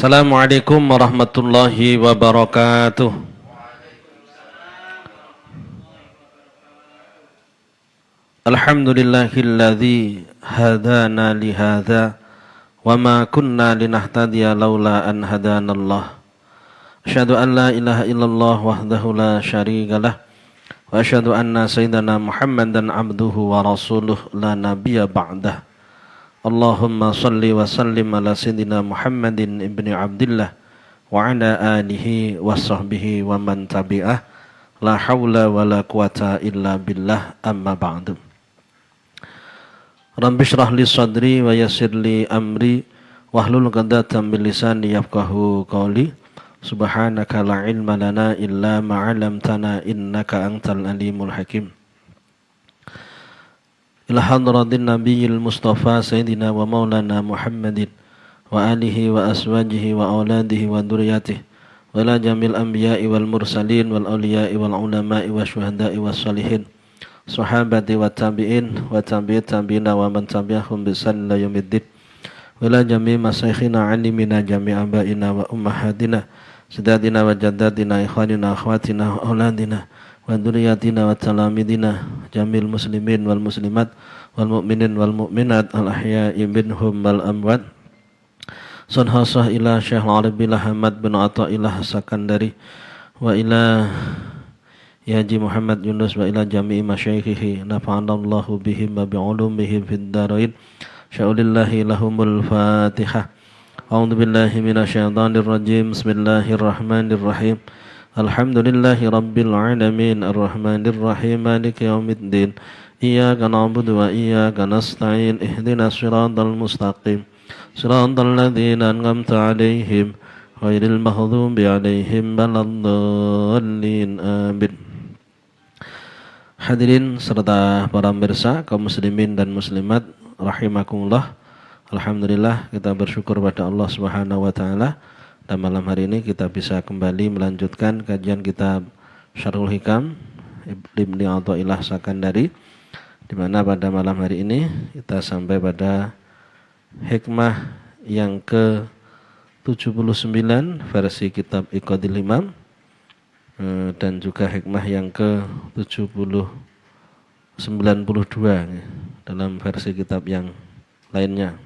Assalamualaikum warahmatullahi wabarakatuh. Alhamdulillahilladzi hadana lihadza wa ma kunna linahtadiya laula an hadanallah. Asyhadu an la ilaha illallah wahdahu la syarika lah wa asyhadu anna sayyidana Muhammadan abduhu wa rasuluh la nabiyya ba'dah. Allahumma salli wa sallim ala sayyidina Muhammadin ibni Abdillah wa ala alihi wa sahbihi wa man tabi'ah. La hawla wa la quwata illa billah, amma ba'du. Rabbi shrah li sadri wa yassir li amri wahlul 'uqdatam min lisani yafqahu qawli. Subhanaka la ilma lana illa ma 'allamtana innaka antal alimul hakim. Ila hadratin nabiyil mustafa sayyidina wa maulana Muhammadin wa alihi wa aswajihi wa auladihi wa dzurriyyatihi wa la jamil anbiya'i wal mursalin wal awliya'i wal ulama'i wa syuhada'i was salihin sahabati wa tabi'in wa tabi'it tabi'ina wa man tabi'ahum bi ihsan ila yaumiddin wa la jami' masyayikhina alimina jami' abaina wa ummahatina sidatina wa jaddatina ikhwanina akhwatina wa auladina wa dzurriyyatina wa talamidina jamil muslimin wal muslimat wal mu'minin wal mu'minat al ahya'i minhum wal amwat. Sunhasah ila Syekh Al-Arabi Ahmad bin Athaillah Sakandari wa ila Yaji Muhammad Yunus wa ila jami'i masyayikhihi nafa'anallahu bihim wa bi'ulumihim fid darain. Sya'ulillahi lahumul Fatihah. A'udzu billahi minasyaitonir rajim. Bismillahirrahmanirrahim. Alhamdulillahi rabbil alamin arrahmanir rahim maliki yaumiddin. Iyyaka na'budu wa iyyaka nasta'in. Ihdinas siratal mustaqim. Siratal ladzina an'amta 'alaihim ghairil maghdubi 'alaihim waladdallin. Amin. Hadirin serta para pemirsa kaum muslimin dan muslimat rahimakumullah. Alhamdulillah kita bersyukur pada Allah Subhanahu wa taala. Dan malam hari ini kita bisa kembali melanjutkan kajian kitab Syarhul Hikam Ibni Athaillah Sakandari, di mana pada malam hari ini kita sampai pada hikmah yang ke-79 versi kitab Iqadil Imam, dan juga hikmah yang ke-92 dalam versi kitab yang lainnya.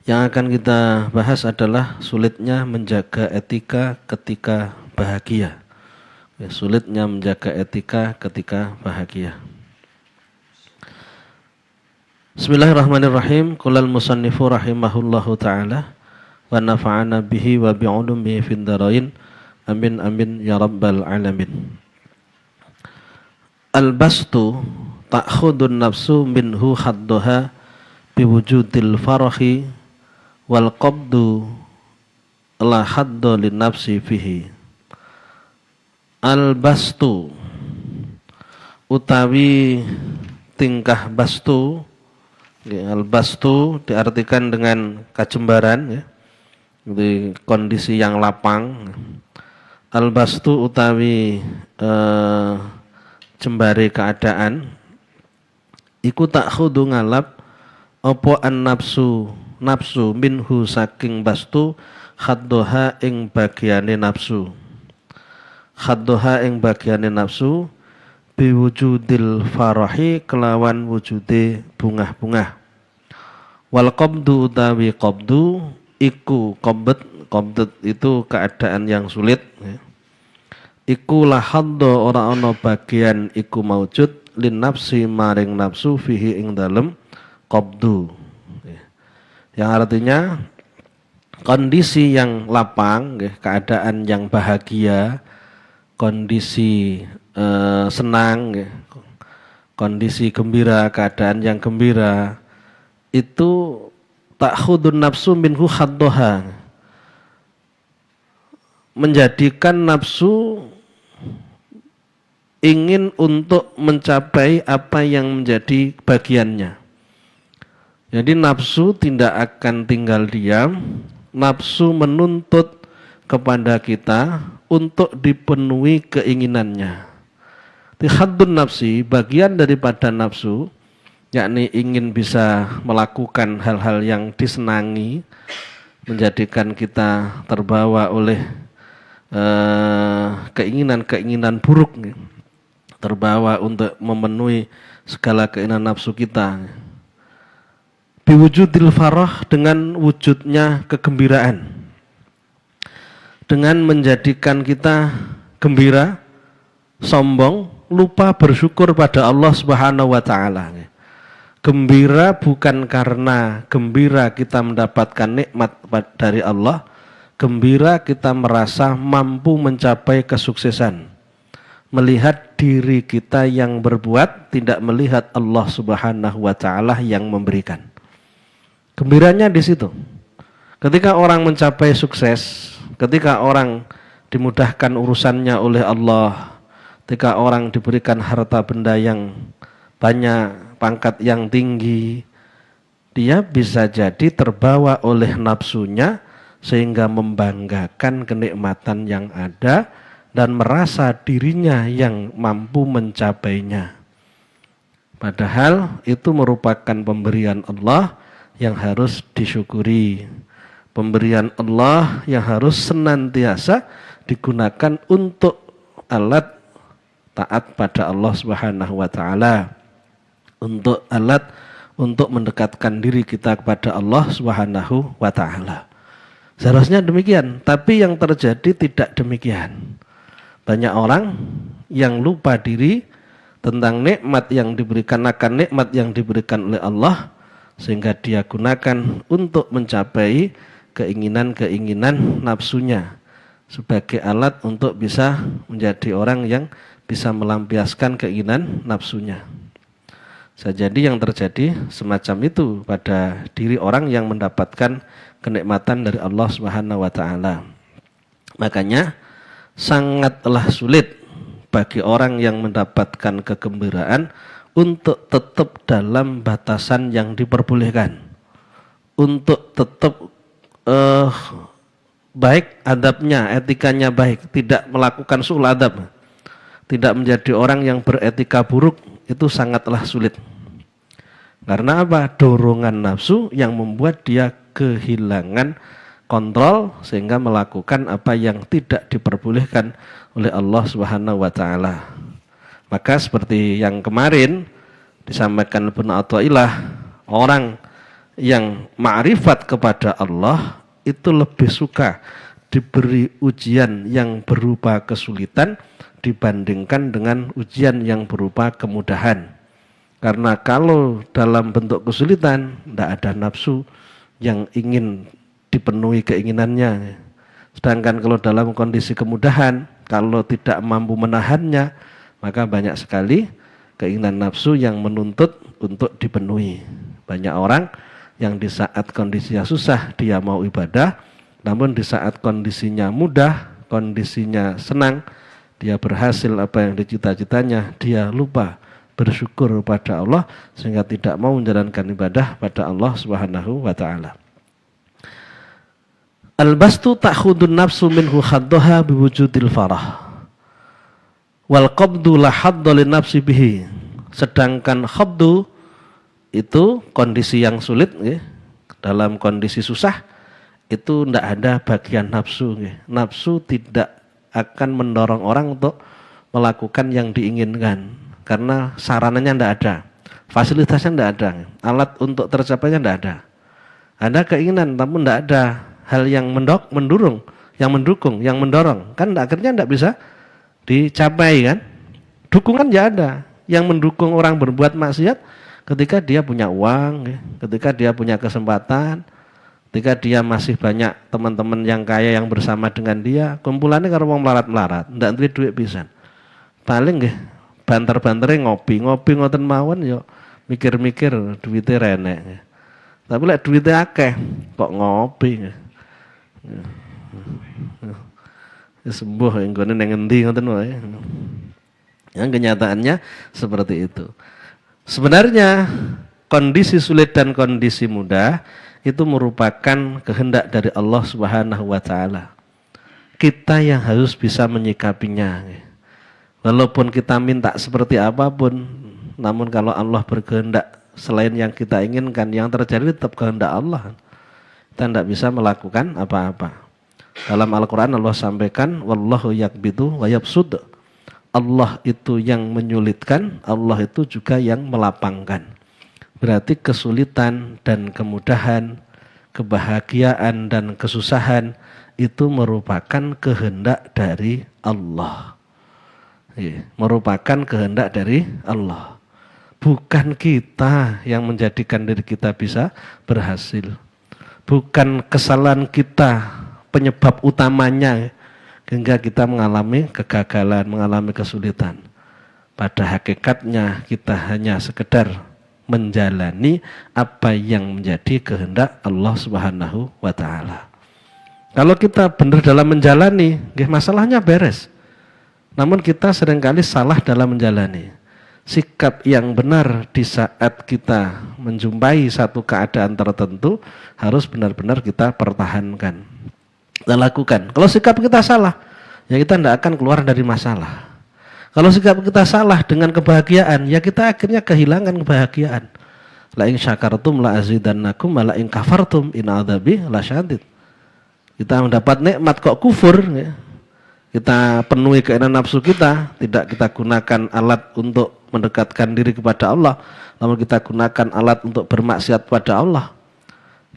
Yang akan kita bahas adalah sulitnya menjaga etika ketika bahagia. Sulitnya menjaga etika ketika bahagia. Bismillahirrahmanirrahim. Qulal musannifu rahimahullahu ta'ala wa nafa'ana bihi wa bi'ulumihi fid dharain. Amin amin ya rabbal alamin. Al-bastu ta'khudun nafsu minhu haddaha biwujudil farahi wal qabdu la hadda lin nafsi fihi. Al-bastu utawi tingkah bastu. Al-bastu diartikan dengan kajembaran, ya. Jadi kondisi yang lapang. Al-bastu utawi jembare keadaan iku takhudu ngalap apa an nafsu minhu saking bastu khaddoha ing bagiane nafsu biwujudil farahi kelawan wujude bungah-bungah. Wal qabdu utawi qabdu iku qabd itu keadaan yang sulit, ya. Iku lahaddo ora ana bagian iku maujud lin nafsi maring nafsu fihi ing dalem qabdu, ya. Yang artinya kondisi yang lapang, ya, keadaan yang bahagia, kondisi senang, ya, kondisi gembira, keadaan yang gembira itu ta'khudun nafsu minhu khaddoha, menjadikan nafsu ingin untuk mencapai apa yang menjadi bagiannya. Jadi nafsu tidak akan tinggal diam, nafsu menuntut kepada kita untuk dipenuhi keinginannya. Haddun nafsi, bagian daripada nafsu, yakni ingin bisa melakukan hal-hal yang disenangi, menjadikan kita terbawa oleh keinginan-keinginan buruk, terbawa untuk memenuhi segala keinginan nafsu kita. Biwujudil farah, dengan wujudnya kegembiraan, dengan menjadikan kita gembira, sombong, lupa bersyukur pada Allah Subhanahu wa taala. Gembira bukan karena gembira kita mendapatkan nikmat dari Allah, gembira kita merasa mampu mencapai kesuksesan, melihat diri kita yang berbuat, tidak melihat Allah Subhanahu wa taala yang memberikan. Gembiranya di situ. Ketika orang mencapai sukses, ketika orang dimudahkan urusannya oleh Allah, ketika orang diberikan harta benda yang banyak, pangkat yang tinggi, dia bisa jadi terbawa oleh nafsunya sehingga membanggakan kenikmatan yang ada dan merasa dirinya yang mampu mencapainya. Padahal itu merupakan pemberian Allah yang harus disyukuri. Pemberian Allah yang harus senantiasa digunakan untuk alat taat pada Allah Subhanahu wa taala. Untuk alat untuk mendekatkan diri kita kepada Allah Subhanahu wa taala. Seharusnya demikian, tapi yang terjadi tidak demikian. Banyak orang yang lupa diri tentang nikmat yang diberikan, akan nikmat yang diberikan oleh Allah, sehingga dia gunakan untuk mencapai keinginan-keinginan nafsunya sebagai alat untuk bisa menjadi orang yang bisa melampiaskan keinginan nafsunya. Jadi yang terjadi semacam itu pada diri orang yang mendapatkan kenikmatan dari Allah Subhanahu wa taala. Makanya sangatlah sulit bagi orang yang mendapatkan kegembiraan untuk tetap dalam batasan yang diperbolehkan, untuk tetap baik adabnya, etikanya baik, tidak melakukan su'ul adab, tidak menjadi orang yang beretika buruk, itu sangatlah sulit. Karena apa? Dorongan nafsu yang membuat dia kehilangan kontrol sehingga melakukan apa yang tidak diperbolehkan oleh Allah Subhanahu wa taala. Maka seperti yang kemarin disampaikan Ibnu Athaillah, orang yang ma'rifat kepada Allah itu lebih suka diberi ujian yang berupa kesulitan dibandingkan dengan ujian yang berupa kemudahan. Karena kalau dalam bentuk kesulitan tidak ada nafsu yang ingin dipenuhi keinginannya. Sedangkan kalau dalam kondisi kemudahan, kalau tidak mampu menahannya, maka banyak sekali keinginan nafsu yang menuntut untuk dipenuhi. Banyak orang yang di saat kondisinya susah dia mau ibadah, namun di saat kondisinya mudah, kondisinya senang, dia berhasil apa yang dicita-citanya, dia lupa bersyukur pada Allah sehingga tidak mau menjalankan ibadah pada Allah Subhanahu wa taala. Al-bastu ta'khudun nafsu minhu khaddaha biwujudil farah. Wal qabdu la hadda lin nafsi bihi. Sedangkan khabdu itu kondisi yang sulit, ya. Dalam kondisi susah itu tidak ada bagian nafsu, ya. Nafsu tidak akan mendorong orang untuk melakukan yang diinginkan karena sarananya tidak ada, fasilitasnya tidak ada, alat untuk tercapainya tidak ada. Ada keinginan namun tidak ada hal yang mendorong, yang mendukung, yang mendorong, kan akhirnya tidak bisa dicapai kan. Dukungan tidak ada yang mendukung orang berbuat maksiat ketika dia punya uang, ya. Ketika dia punya kesempatan, ketika dia masih banyak teman-teman yang kaya yang bersama dengan dia, kumpulannya karo wong melarat-melarat, ndak duwe duit pisan. Paling nggih banter-bantere ngopi ngoten mawon yo mikir-mikir duwite renek. Tapi lek duwite akeh kok ngopi. Sembuh enggone nang endi ngoten wae. Yang kenyataannya seperti itu. Sebenarnya kondisi sulit dan kondisi mudah itu merupakan kehendak dari Allah Subhanahu wa taala. Kita yang harus bisa menyikapinya. Walaupun kita minta seperti apapun, namun kalau Allah berkehendak selain yang kita inginkan, yang terjadi tetap kehendak Allah. kita tidak bisa melakukan apa-apa. Dalam Al-Quran Allah sampaikan, wallahu yakbidu wa yabsud. Allah itu yang menyulitkan, Allah itu juga yang melapangkan. Berarti kesulitan dan kemudahan, kebahagiaan dan kesusahan itu merupakan kehendak dari Allah. Merupakan kehendak dari Allah. Bukan kita yang menjadikan diri kita bisa berhasil. Bukan kesalahan kita penyebab utamanya hingga kita mengalami kegagalan, mengalami kesulitan. Pada hakikatnya kita hanya sekedar menjalani apa yang menjadi kehendak Allah Subhanahu wa taala. Kalau kita benar dalam menjalani, masalahnya beres. Namun kita seringkali salah dalam menjalani. Sikap yang benar di saat kita menjumpai satu keadaan tertentu harus benar-benar kita pertahankan. Kita lakukan. Kalau sikap kita salah, ya kita tidak akan keluar dari masalah. Kalau sikap kita salah dengan kebahagiaan, ya kita akhirnya kehilangan kebahagiaan. La in syakartum la azidannakum wa la in kafartum in adzabi lasyadid. Kita mendapat nikmat kok kufur, ya. Kita penuhi keinginan nafsu kita, tidak kita gunakan alat untuk mendekatkan diri kepada Allah, namun kita gunakan alat untuk bermaksiat pada Allah.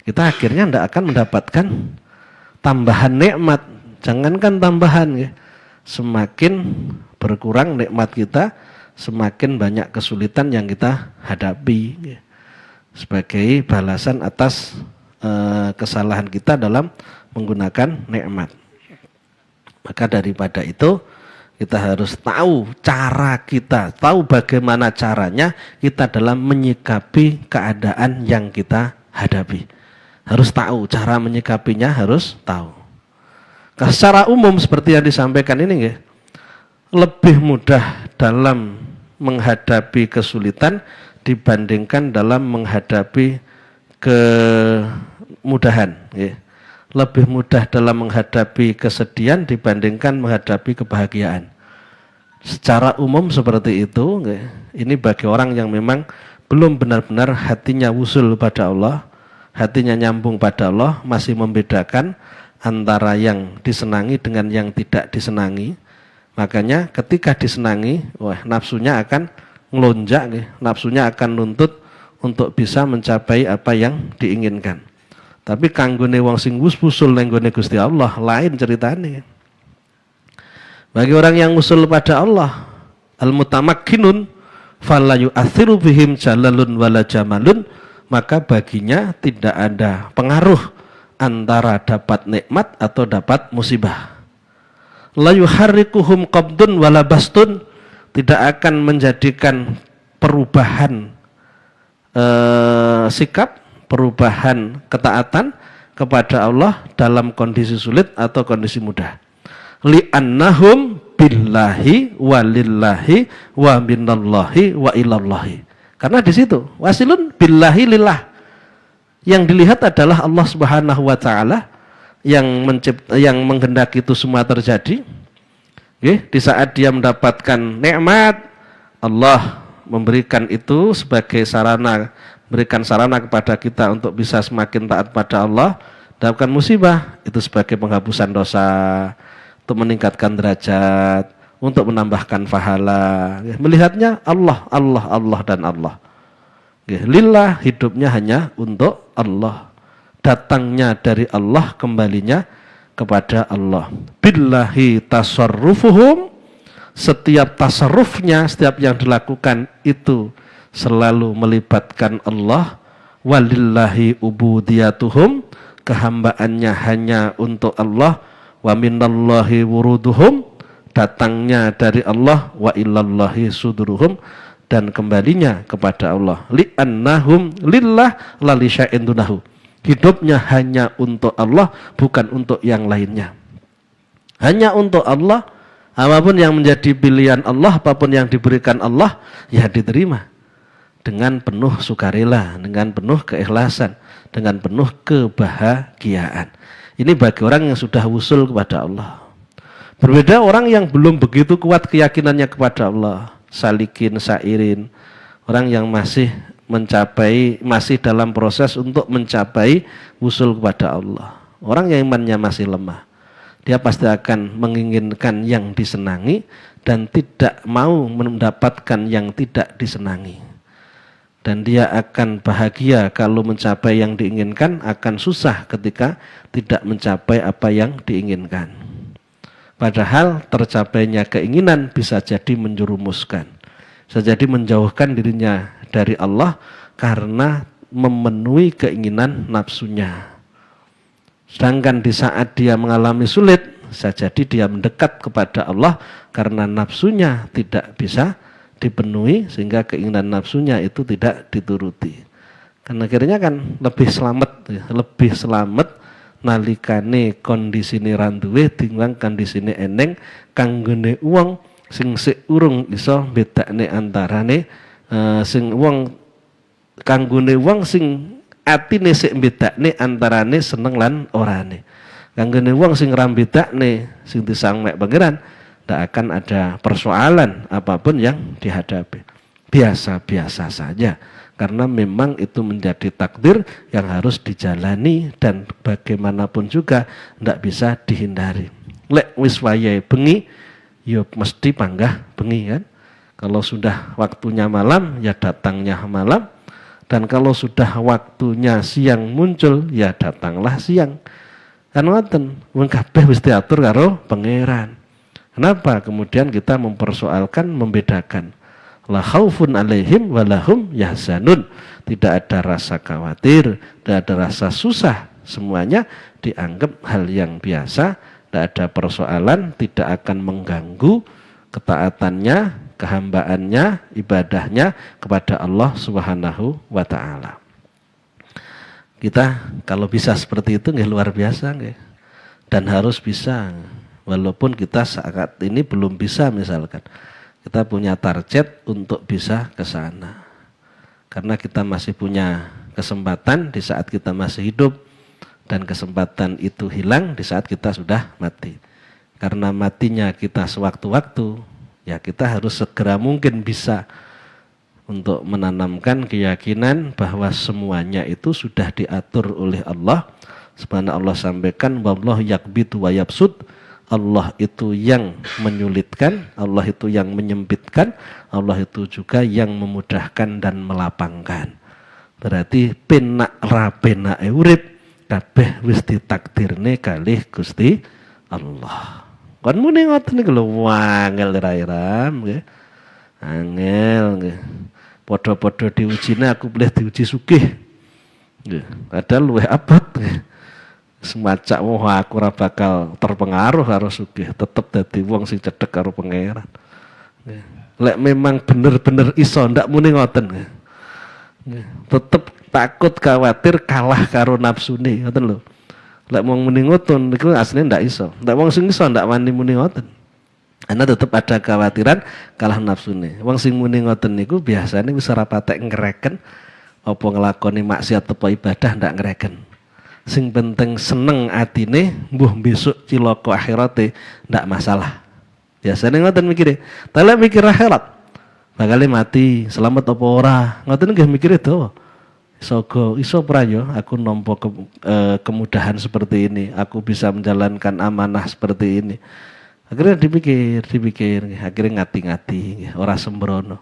Kita akhirnya tidak akan mendapatkan tambahan nikmat, jangankan tambahan, ya. Semakin berkurang nikmat kita, semakin banyak kesulitan yang kita hadapi, ya. Sebagai balasan atas kesalahan kita dalam menggunakan nikmat. Maka daripada itu kita harus tahu cara kita, tahu bagaimana caranya kita dalam menyikapi keadaan yang kita hadapi. Harus tahu cara menyikapinya, harus tahu. Secara umum seperti yang disampaikan ini, ya, lebih mudah dalam menghadapi kesulitan dibandingkan dalam menghadapi kemudahan, ya. Lebih mudah dalam menghadapi kesedihan dibandingkan menghadapi kebahagiaan. Secara umum seperti itu, ya. Ini bagi orang yang memang belum benar-benar hatinya wusul pada Allah, hatinya nyambung pada Allah, masih membedakan antara yang disenangi dengan yang tidak disenangi. Makanya ketika disenangi, nafsunya akan ngelonjak, ya. Nafsunya akan nuntut untuk bisa mencapai apa yang diinginkan. Tapi kanggone wong sing wusul ning gone Gusti Allah lain ceritane. Bagi orang yang usul pada Allah, al-mutamakkinun fala yu'athiru bihim jalalun wala jamalun, maka baginya tidak ada pengaruh antara dapat nikmat atau dapat musibah. La yuharrikuhum qabdun wala bastun, tidak akan menjadikan perubahan sikap, perubahan ketaatan kepada Allah dalam kondisi sulit atau kondisi mudah. Li'annahum billahi walillahi wa minallahi wa ilallahi. Karena di situ wasilun billahi lillah. Yang dilihat adalah Allah Subhanahu wa taala yang menghendaki itu semua terjadi. Di saat dia mendapatkan nikmat, Allah memberikan itu sebagai sarana, berikan sarana kepada kita untuk bisa semakin taat pada Allah. Dapatkan musibah itu sebagai penghapusan dosa, untuk meningkatkan derajat, untuk menambahkan pahala. Melihatnya Allah, Allah, Allah dan Allah. Lillah, hidupnya hanya untuk Allah. Datangnya dari Allah, kembalinya kepada Allah. Billahi tasarrufuhum, setiap tasarrufnya, setiap yang dilakukan itu selalu melibatkan Allah. Walillahi ubudiyatuhum, kehambaannya hanya untuk Allah. Wa minallahi wuruduhum, datangnya dari Allah. Wa ilallahi suduruhum, dan kembalinya kepada Allah. Li'annahum lillah la li syai'in dunahu, hidupnya hanya untuk Allah, bukan untuk yang lainnya. Hanya untuk Allah. Apapun yang menjadi pilihan Allah, apapun yang diberikan Allah, ya diterima dengan penuh sukarela, dengan penuh keikhlasan, dengan penuh kebahagiaan. Ini bagi orang yang sudah wusul kepada Allah. Berbeda orang yang belum begitu kuat keyakinannya kepada Allah, salikin, sairin, orang yang masih masih dalam proses untuk mencapai wusul kepada Allah. Orang yang imannya masih lemah, dia pasti akan menginginkan yang disenangi dan tidak mau mendapatkan yang tidak disenangi. Dan dia akan bahagia kalau mencapai yang diinginkan, akan susah ketika tidak mencapai apa yang diinginkan. Padahal tercapainya keinginan bisa jadi menjerumuskan, bisa jadi menjauhkan dirinya dari Allah karena memenuhi keinginan nafsunya. Sedangkan di saat dia mengalami sulit, bisa jadi dia mendekat kepada Allah karena nafsunya tidak bisa dipenuhi, sehingga keinginan nafsunya itu tidak dituruti. Karena akhirnya kan lebih selamat nalikane kondisine ra duwe timbang kondisine eneng kanggone wong sing sik urung iso bedakne antarane sing wong kanggone wong sing atine sik bedakne antarane seneng lan orane. Kanggone wong sing ra bedakne sing disang mek pangeran, ndak akan ada persoalan apapun yang dihadapi. Biasa-biasa saja. Karena memang itu menjadi takdir yang harus dijalani dan bagaimanapun juga tidak bisa dihindari. Lek wis wayahe bengi, ya mesti panggah bengi kan. Kalau sudah waktunya malam, ya datangnya malam. Dan kalau sudah waktunya siang muncul, ya datanglah siang. Kan ngoten, wong kabeh wis diatur karo pangeran. Kenapa kemudian kita mempersoalkan, membedakan? La khaufun alaihim walahum yahzanun. Tidak ada rasa khawatir, tidak ada rasa susah. Semuanya dianggap hal yang biasa, tidak ada persoalan, tidak akan mengganggu ketaatannya, kehambaannya, ibadahnya kepada Allah Subhanahu wa taala. Kita kalau bisa seperti itu nggih luar biasa nggih. Dan harus bisa. Walaupun kita saat ini belum bisa misalkan. Kita punya target untuk bisa ke sana. Karena kita masih punya kesempatan di saat kita masih hidup, dan kesempatan itu hilang di saat kita sudah mati. Karena matinya kita sewaktu-waktu, ya kita harus segera mungkin bisa untuk menanamkan keyakinan bahwa semuanya itu sudah diatur oleh Allah. Sebenarnya Allah sampaikan, wallahu yakbitu wa yabsud. Allah itu yang menyulitkan, Allah itu yang menyempitkan, Allah itu juga yang memudahkan dan melapangkan. Berarti penak ra penake urip kabeh wis ditakdirne kalih Gusti Allah. Kon muni ngoten niku lho, wangel ra-iram nggih. Angel nggih. Padha-padha diujine aku boleh diuji sugih. Nggih, padahal luwih abot nggih. Semacak wah aku ora bakal terpengaruh karo sugih, tetep dadi wong sing cedhek karo pangeran. Lek memang bener-bener iso ndak muni ngoten. Tetep takut khawatir kalah karo nafsune, ngoten lho. Lek wong muni ngoten niku asline ndak iso. Ndak wong sing iso ndak wani muni ngoten. Karena tetep ada kekhawatiran kalah nafsune. Wong sing muni ngoten niku biasane wis ora patek ngreken apa nglakoni maksiat apa ibadah ndak ngreken. Sing penting seneng atine, mbuh besok cilaka akhirate ndak masalah. Biasane ngoten mikire. Tapi mikir akhirat, bakal mati, selamat apa ora. Ngoten nggih mikire dawa. Iso ora yo aku nampa kemudahan seperti ini, aku bisa menjalankan amanah seperti ini. Akhirnya dipikir, akhirnya ngati-ngati, ora sembrono.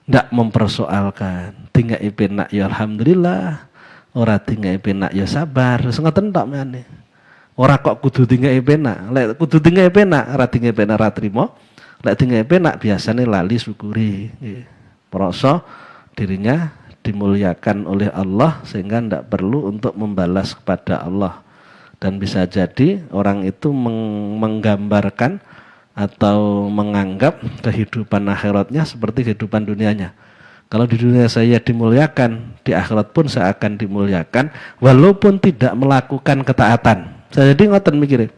Ndak mempersoalkan, tinggal penak ya alhamdulillah. Ora tinggal penak ya sabar, ngoten tok meneh. Ora kok kudu tinggal penak. Lek kudu tinggal penak, ora tinggal penak ra trimo. Lek tinggal penak biasane lali syukuri. Merasa dirinya dimuliakan oleh Allah sehingga ndak perlu untuk membalas kepada Allah. Dan bisa jadi orang itu menggambarkan atau menganggap kehidupan akhiratnya seperti kehidupan dunianya. Kalau di dunia saya dimuliakan, di akhirat pun saya akan dimuliakan walaupun tidak melakukan ketaatan. Saya jadi ngoten mikire.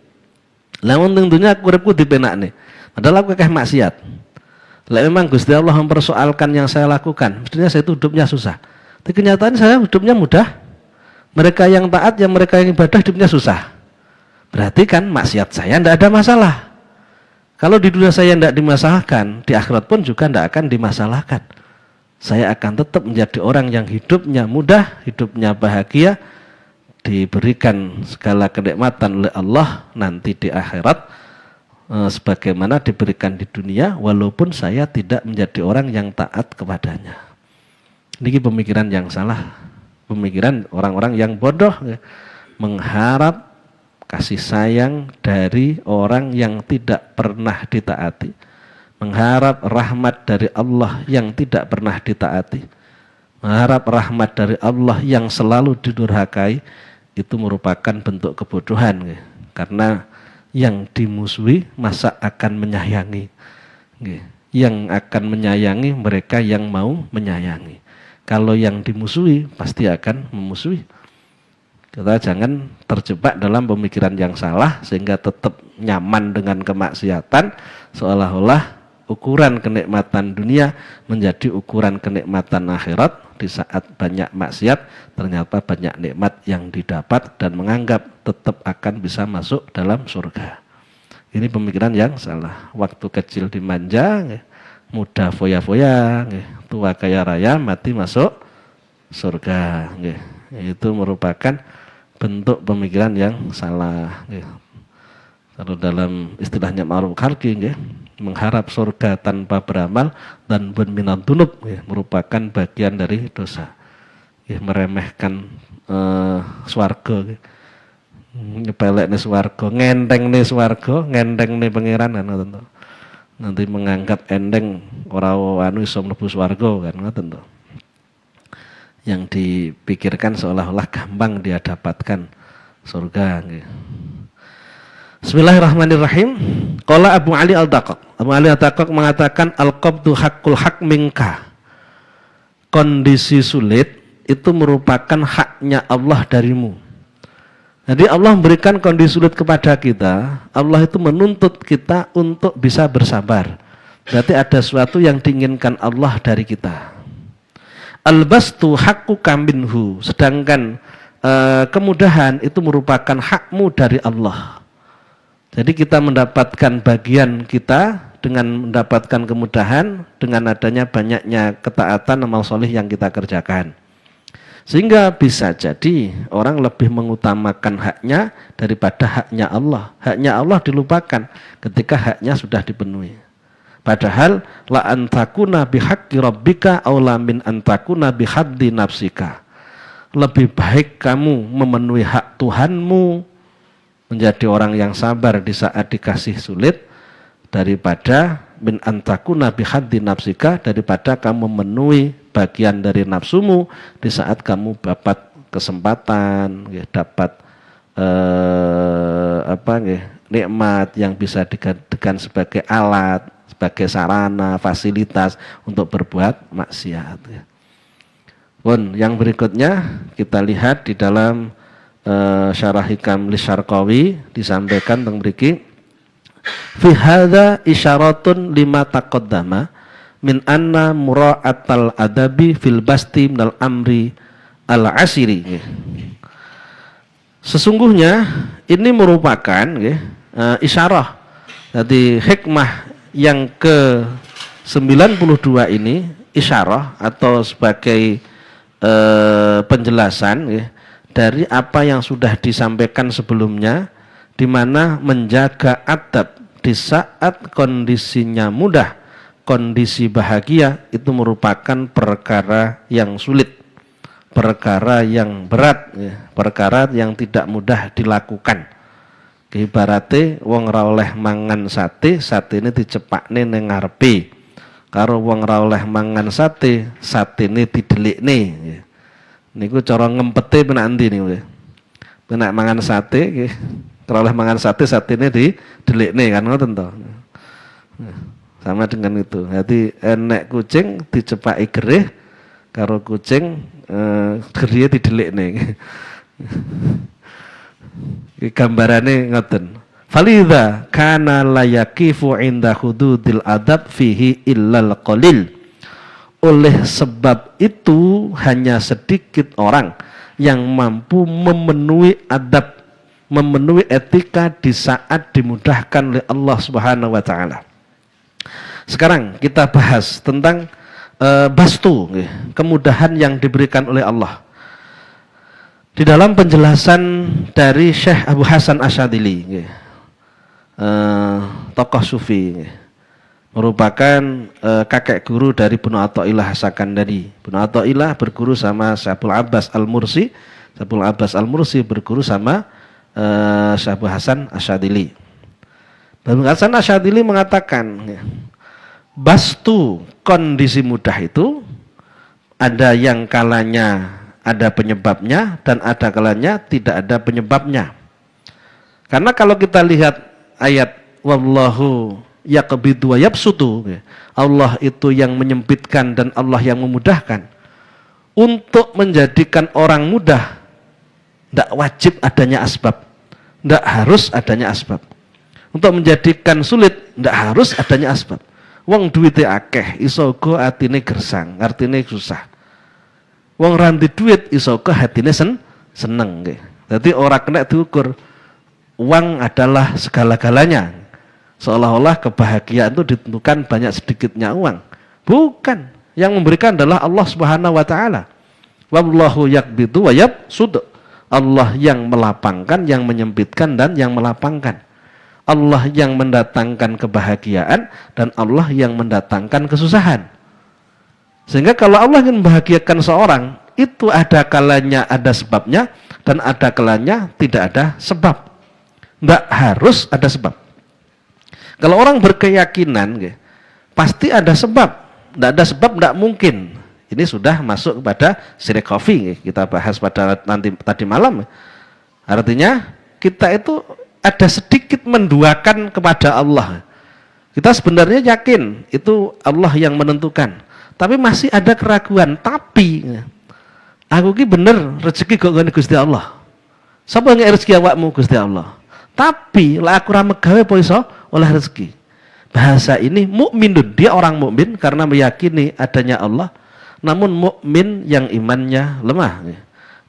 Lah wong dunya aku uripku dipenakne. Padahal aku akeh maksiat. Lah memang Gusti Allah mempersoalkan yang saya lakukan, mestinya saya itu hidupnya susah. Tapi kenyataan saya hidupnya mudah. Mereka yang taat, yang mereka yang ibadah hidupnya susah. Berarti kan maksiat saya tidak ada masalah. Kalau di dunia saya tidak dimasalahkan, di akhirat pun juga tidak akan dimasalahkan. saya akan tetap menjadi orang yang hidupnya mudah, hidupnya bahagia, diberikan segala kenikmatan oleh Allah nanti di akhirat, sebagaimana diberikan di dunia, walaupun saya tidak menjadi orang yang taat kepadanya. Ini pemikiran yang salah, pemikiran orang-orang yang bodoh, ya. Mengharap kasih sayang dari orang yang tidak pernah ditaati, mengharap rahmat dari Allah yang tidak pernah ditaati, mengharap rahmat dari Allah yang selalu didurhakai, itu merupakan bentuk kebodohan, ya. Karena yang dimusuhi masa akan menyayangi, ya. Yang akan menyayangi mereka yang mau menyayangi. Kalau yang dimusuhi pasti akan memusuhi. Kita jangan terjebak dalam pemikiran yang salah sehingga tetap nyaman dengan kemaksiatan, seolah-olah ukuran kenikmatan dunia menjadi ukuran kenikmatan akhirat. Di saat banyak maksiat ternyata banyak nikmat yang didapat dan menganggap tetap akan bisa masuk dalam surga. Ini pemikiran yang salah. Waktu kecil dimanja, muda foya-foya, tua kaya raya, mati masuk surga. Itu merupakan bentuk pemikiran yang salah. Kalau dalam istilahnya ma'ruf khalqi, mengharap surga tanpa beramal dan minat dunub, merupakan bagian dari dosa. Meremehkan swarga, nyepelek nih swarga, ngenteng nih swarga, ngenteng nih pangeran, kan tentu. Nanti menganggap endeng orang anu iso mlebu swarga, kan ngoten to. Yang dipikirkan seolah-olah gampang dia dapatkan surga. Bismillahirrahmanirrahim. Qala Abu Ali Al-Daqqaq. Abu Ali Al-Daqqaq mengatakan al-qabdu haqqul haq minka. Kondisi sulit itu merupakan haknya Allah darimu. Jadi Allah memberikan kondisi sulit kepada kita. Allah itu menuntut kita untuk bisa bersabar. Berarti ada sesuatu yang diinginkan Allah dari kita. Al-bastu hakkuka minhu. Sedangkan kemudahan itu merupakan hakmu dari Allah. Jadi kita mendapatkan bagian kita dengan mendapatkan kemudahan dengan adanya banyaknya ketaatan amal soleh yang kita kerjakan. Sehingga bisa jadi orang lebih mengutamakan haknya daripada haknya Allah. Haknya Allah dilupakan ketika haknya sudah dipenuhi. Padahal la antakuna bihaqqi rabbika aula min antakuna bihaddi nafsika. Lebih baik kamu memenuhi hak Tuhanmu, menjadi orang yang sabar di saat dikasih sulit, daripada min antakuna bihaddi nafsika, daripada kamu memenuhi bagian dari nafsumu di saat kamu dapat kesempatan, dapat nikmat yang bisa dijadikan sebagai alat, sebagai sarana, fasilitas untuk berbuat maksiat. Pun yang berikutnya kita lihat di dalam Syarah Hikam Lisyarqawi disampaikan tentang mriki fi hadza isyaratun lima taqaddama min anna mura'atal adabi fil basti minal amri al asiri. Sesungguhnya ini merupakan isyarah. Jadi hikmah yang ke-92 ini isyarah atau sebagai penjelasan dari apa yang sudah disampaikan sebelumnya, di mana menjaga adab di saat kondisinya mudah, kondisi bahagia itu merupakan perkara yang sulit, perkara yang berat, perkara yang tidak mudah dilakukan. Ibaratnya wong ra oleh mangan sate, sate ini dicepakne ning ngarepe. Karo wong ra oleh mangan sate, satene didelikne. Niku cara ngempete penak endi niku. Penak mangan sate nggih, ora oleh mangan sate, satene didelikne kan ngoten to. Sama dengan itu. Jadi enek kucing dicepaki gerih, karo kucing gerihe didelikne. Iki gambarane ngoten. Falidha kana la yaqifu inda hududil adab fihi illal qalil. Oleh sebab itu hanya sedikit orang yang mampu memenuhi adab, memenuhi etika di saat dimudahkan oleh Allah Subhanahu wa taala. Sekarang kita bahas tentang bastu, kemudahan yang diberikan oleh Allah. Di dalam penjelasan dari Syekh Abu Hasan Asyadzili, tokoh sufi, merupakan kakek guru dari Ibnu Athaillah As-Sakandari. Ibnu Athaillah berguru sama Syaikhul Abbas Al-Mursi, Syaikhul Abbas Al-Mursi berguru sama Syekh Abu Hasan Asyadzili. Abu Hasan Asyadzili mengatakan, bastu kondisi mudah itu ada yang kalanya ada penyebabnya dan ada kalanya tidak ada penyebabnya. Karena kalau kita lihat ayat wallahu yaqbidu wa yabsutu, Allah itu yang menyempitkan dan Allah yang memudahkan. Untuk menjadikan orang mudah tidak wajib adanya asbab, tidak harus adanya asbab. Untuk menjadikan sulit tidak harus adanya asbab. Wong duwite akeh iso uga atine gersang, artine susah. Wong ranti duit iso uga hatine seneng nggih. Dadi ora kena diukur uang adalah segala-galanya. Seolah-olah kebahagiaan itu ditentukan banyak sedikitnya uang. Bukan. Yang memberikan adalah Allah Subhanahu wa taala. Wallahu yaqbidu wa yabsud. Allah yang melapangkan, yang menyempitkan dan yang melapangkan. Allah yang mendatangkan kebahagiaan dan Allah yang mendatangkan kesusahan. Sehingga kalau Allah ingin membahagiakan seorang, itu ada kalanya ada sebabnya dan ada kalanya tidak ada sebab. Tidak harus ada sebab. Kalau orang berkeyakinan, pasti ada sebab. Tidak ada sebab, tidak mungkin. Ini sudah masuk kepada syirik khafi, kita bahas pada nanti tadi malam. Artinya kita itu ada sedikit menduakan kepada Allah. Kita sebenarnya yakin itu Allah yang menentukan, tapi masih ada keraguan. Tapi aku ki bener rezeki kok ngene Gusti Allah. Sapa nge rezeki awakmu Gusti Allah? Tapi lah aku ra megawe apa iso oleh rezeki. Bahasa ini mukminun, dia orang mukmin karena meyakini adanya Allah, namun mukmin yang imannya lemah.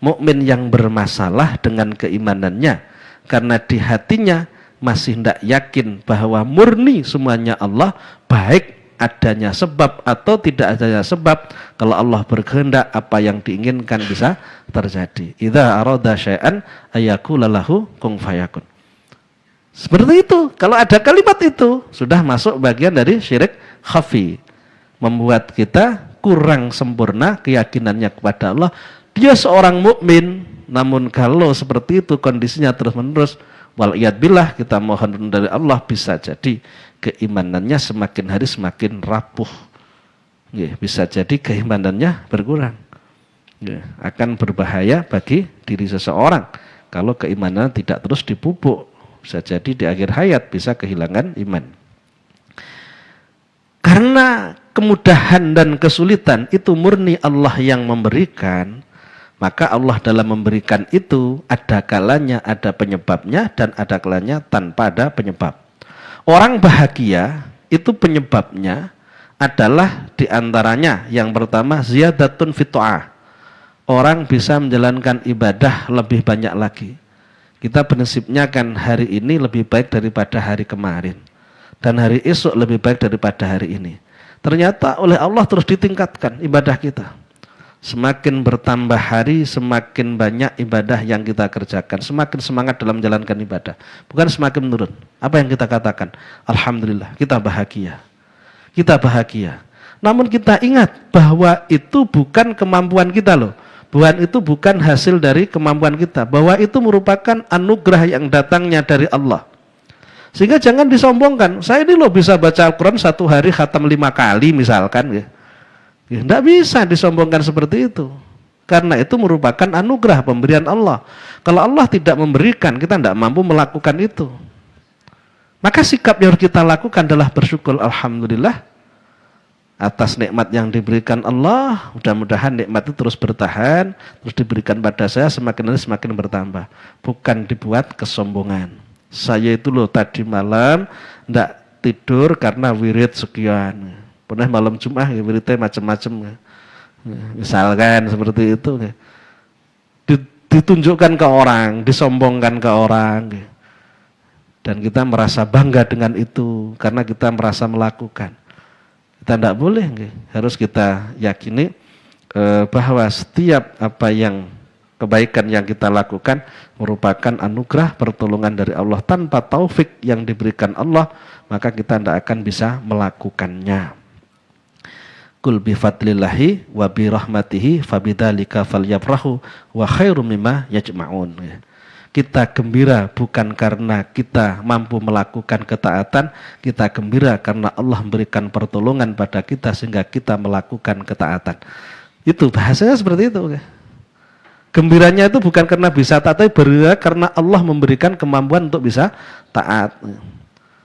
Mukmin yang bermasalah dengan keimanannya karena di hatinya masih tidak yakin bahwa murni semuanya Allah, baik adanya sebab atau tidak adanya sebab. Kalau Allah berkehendak, apa yang diinginkan bisa terjadi. Idza arada syai'an ayaqula lahu kun fayakun. Seperti itu. Kalau ada kalimat itu sudah masuk bagian dari syirik khafi, membuat kita kurang sempurna keyakinannya kepada Allah. Dia seorang mukmin, namun kalau seperti itu kondisinya terus-menerus, waliyadbillah, kita mohon dari Allah, bisa jadi keimanannya semakin hari semakin rapuh. Bisa jadi keimanannya berkurang. Akan berbahaya bagi diri seseorang kalau keimanan tidak terus dipupuk. Bisa jadi di akhir hayat bisa kehilangan iman. Karena kemudahan dan kesulitan itu murni Allah yang memberikan, maka Allah dalam memberikan itu ada kalanya ada penyebabnya dan ada kalanya tanpa ada penyebab. Orang bahagia itu penyebabnya adalah diantaranya yang pertama ziyadatun fit'ah. Orang bisa menjalankan ibadah lebih banyak lagi. Kita prinsipnya kan hari ini lebih baik daripada hari kemarin, dan hari esok lebih baik daripada hari ini. Ternyata oleh Allah terus ditingkatkan ibadah kita. Semakin bertambah hari, semakin banyak ibadah yang kita kerjakan, semakin semangat dalam menjalankan ibadah. Bukan semakin menurun. Apa yang kita katakan? Alhamdulillah, kita bahagia. Kita bahagia. Namun kita ingat bahwa itu bukan kemampuan kita loh. Bahwa itu bukan hasil dari kemampuan kita. Bahwa itu merupakan anugerah yang datangnya dari Allah. Sehingga jangan disombongkan. Saya ini loh bisa baca Al-Quran satu hari khatam 5 kali misalkan. Tidak bisa disombongkan seperti itu. Karena itu merupakan anugerah pemberian Allah. Kalau Allah tidak memberikan, kita tidak mampu melakukan itu. Maka sikap yang harus kita lakukan adalah bersyukur. Alhamdulillah atas nikmat yang diberikan Allah. Mudah-mudahan nikmat itu terus bertahan, terus diberikan pada saya, semakin hari semakin bertambah. Bukan dibuat kesombongan. Saya itu loh tadi malam tidak tidur karena wirid sekian. Pernah malam Jumat wiridnya macam-macam. Misalkan seperti itu. Ditunjukkan ke orang, disombongkan ke orang. Dan kita merasa bangga dengan itu karena kita merasa melakukan. Kita tidak boleh, harus kita yakini bahwa setiap apa yang kebaikan yang kita lakukan merupakan anugerah pertolongan dari Allah. Tanpa taufik yang diberikan Allah, maka kita tidak akan bisa melakukannya. Qul bi fadlillahi wa bi rahmatihi fabidzalika falyafrahu wa khairum mimma yajma'un. Kita gembira bukan karena kita mampu melakukan ketaatan, kita gembira karena Allah memberikan pertolongan pada kita sehingga kita melakukan ketaatan. Itu bahasanya seperti itu. Gembiranya itu bukan karena bisa taat, tapi gembira karena Allah memberikan kemampuan untuk bisa taat.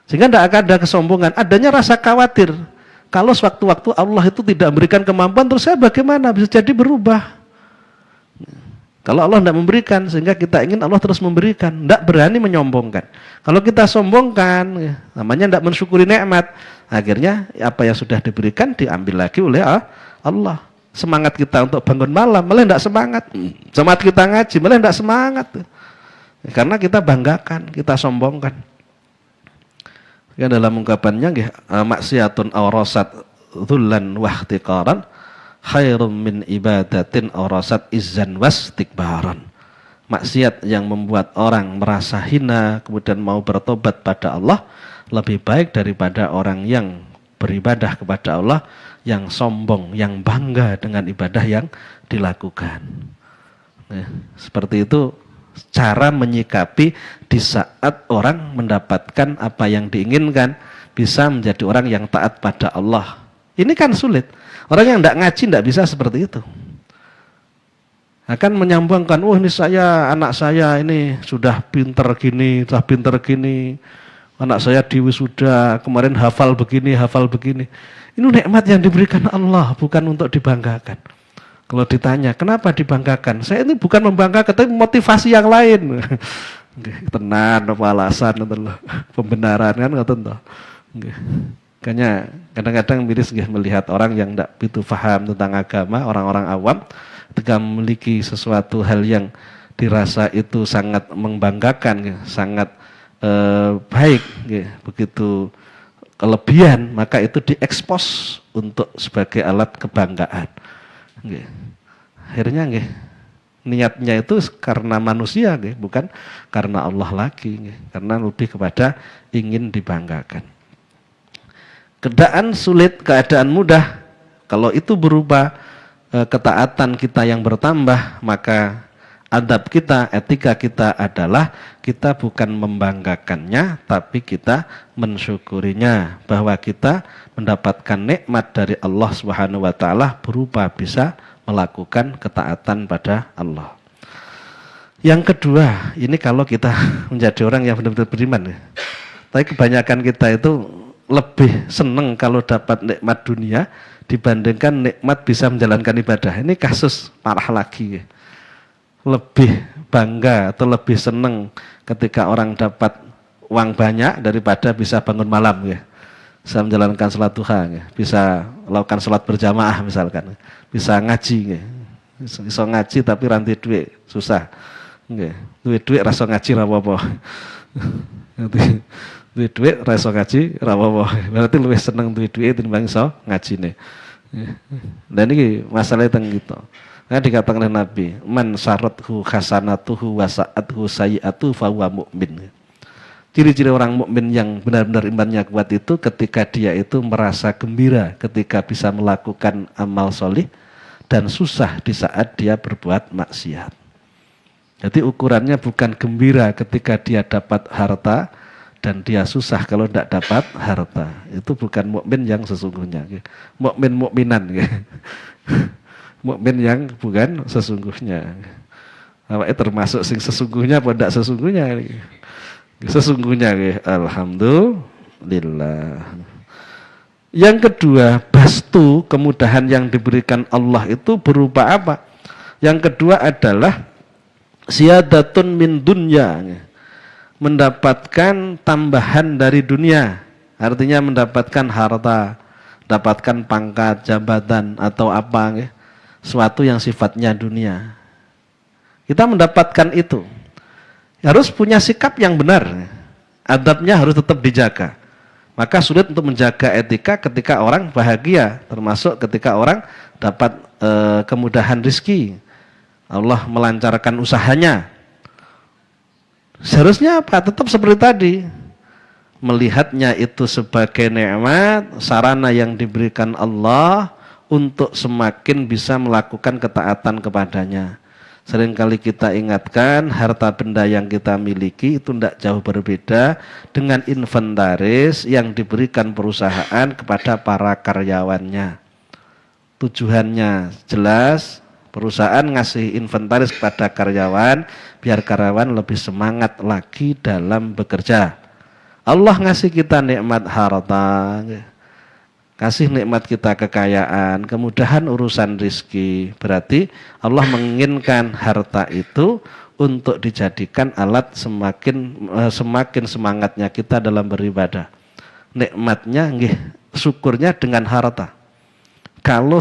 Sehingga tidak akan ada kesombongan, adanya rasa khawatir. Kalau sewaktu-waktu Allah itu tidak memberikan kemampuan, terus saya bagaimana? Bisa jadi berubah. Kalau Allah tidak memberikan, sehingga kita ingin Allah terus memberikan, tidak berani menyombongkan. Kalau kita sombongkan, namanya tidak mensyukuri nikmat, akhirnya apa yang sudah diberikan diambil lagi oleh Allah. Semangat kita untuk bangun malam malah tidak semangat. Semangat kita ngaji malah tidak semangat. Karena kita banggakan, kita sombongkan. Ya, dalam ungkapannya, maksiatun awrasat dhullan wahtiqaran khairum min ibadatin awrasat izzan wastikbaran. Maksiat yang membuat orang merasa hina kemudian mau bertobat pada Allah lebih baik daripada orang yang beribadah kepada Allah yang sombong, yang bangga dengan ibadah yang dilakukan. Seperti itu cara menyikapi di saat orang mendapatkan apa yang diinginkan, bisa menjadi orang yang taat pada Allah. Ini kan sulit. Orang yang tidak ngaji tidak bisa seperti itu. Akan menyambungkan, ini anak saya ini sudah pinter gini, anak saya di wisuda kemarin hafal begini. Ini nikmat yang diberikan Allah, bukan untuk dibanggakan. Kalau ditanya, kenapa dibanggakan? Saya ini bukan membanggakan, tapi motivasi yang lain. Tenan, alasan, pembenaran kan, tentu. Makanya kadang-kadang miris melihat orang yang tidak begitu paham tentang agama, orang-orang awam, ketika memiliki sesuatu hal yang dirasa itu sangat membanggakan, sangat baik, begitu kelebihan, maka itu diekspos untuk sebagai alat kebanggaan. Akhirnya niatnya itu karena manusia, bukan karena Allah lagi, karena lebih kepada ingin dibanggakan. Keadaan sulit, keadaan mudah, kalau itu berupa ketaatan kita yang bertambah, maka adab kita, etika kita adalah kita bukan membanggakannya, tapi kita mensyukurinya, bahwa kita mendapatkan nikmat dari Allah Subhanahu wa taala berupa bisa melakukan ketaatan pada Allah. Yang kedua, ini kalau kita menjadi orang yang benar-benar beriman. Tapi kebanyakan kita itu lebih senang kalau dapat nikmat dunia dibandingkan nikmat bisa menjalankan ibadah. Ini kasus parah lagi. Lebih bangga atau lebih senang ketika orang dapat uang banyak daripada bisa bangun malam, bisa menjalankan salat duha, bisa melakukan salat berjamaah misalkan, bisa ngaji, bisa ngaji tapi ranti duit susah, duit rasa ngaji rapopo, duit rasa ngaji rapopo, berarti lebih senang duit timbang iso ngaji nih. Dan ini masalahnya tentang gitu. Nah, dikatakan oleh Nabi, man syarathu hasanatuhu wa sa'atuhu sayi'atu fa huwa mu'min. Ciri-ciri orang mukmin yang benar-benar imannya kuat itu ketika dia itu merasa gembira ketika bisa melakukan amal solih dan susah di saat dia berbuat maksiat. Jadi ukurannya bukan gembira ketika dia dapat harta dan dia susah kalau tidak dapat harta. Itu bukan mukmin yang sesungguhnya. Mukminan. Mukmin yang bukan sesungguhnya. Apa termasuk sing sesungguhnya apa tidak sesungguhnya? Sesungguhnya, alhamdulillah. Yang kedua, bastu kemudahan yang diberikan Allah itu berupa apa? Yang kedua adalah siyadatun min dunya, mendapatkan tambahan dari dunia, artinya mendapatkan harta, mendapatkan pangkat, jabatan atau apa, suatu yang sifatnya dunia. Kita mendapatkan itu, harus punya sikap yang benar, adabnya harus tetap dijaga. Maka sulit untuk menjaga etika ketika orang bahagia, termasuk ketika orang dapat kemudahan rizki, Allah melancarkan usahanya. Seharusnya apa? Tetap seperti tadi, melihatnya itu sebagai nikmat, sarana yang diberikan Allah untuk semakin bisa melakukan ketaatan kepadanya. Seringkali kita ingatkan, harta benda yang kita miliki itu tidak jauh berbeda dengan inventaris yang diberikan perusahaan kepada para karyawannya. Tujuannya jelas, perusahaan ngasih inventaris kepada karyawan biar karyawan lebih semangat lagi dalam bekerja. Allah ngasih kita nikmat harta, kasih nikmat kita kekayaan, kemudahan urusan rizki. Berarti Allah menginginkan harta itu untuk dijadikan alat semakin semangatnya kita dalam beribadah. Nikmatnya, syukurnya dengan harta. Kalau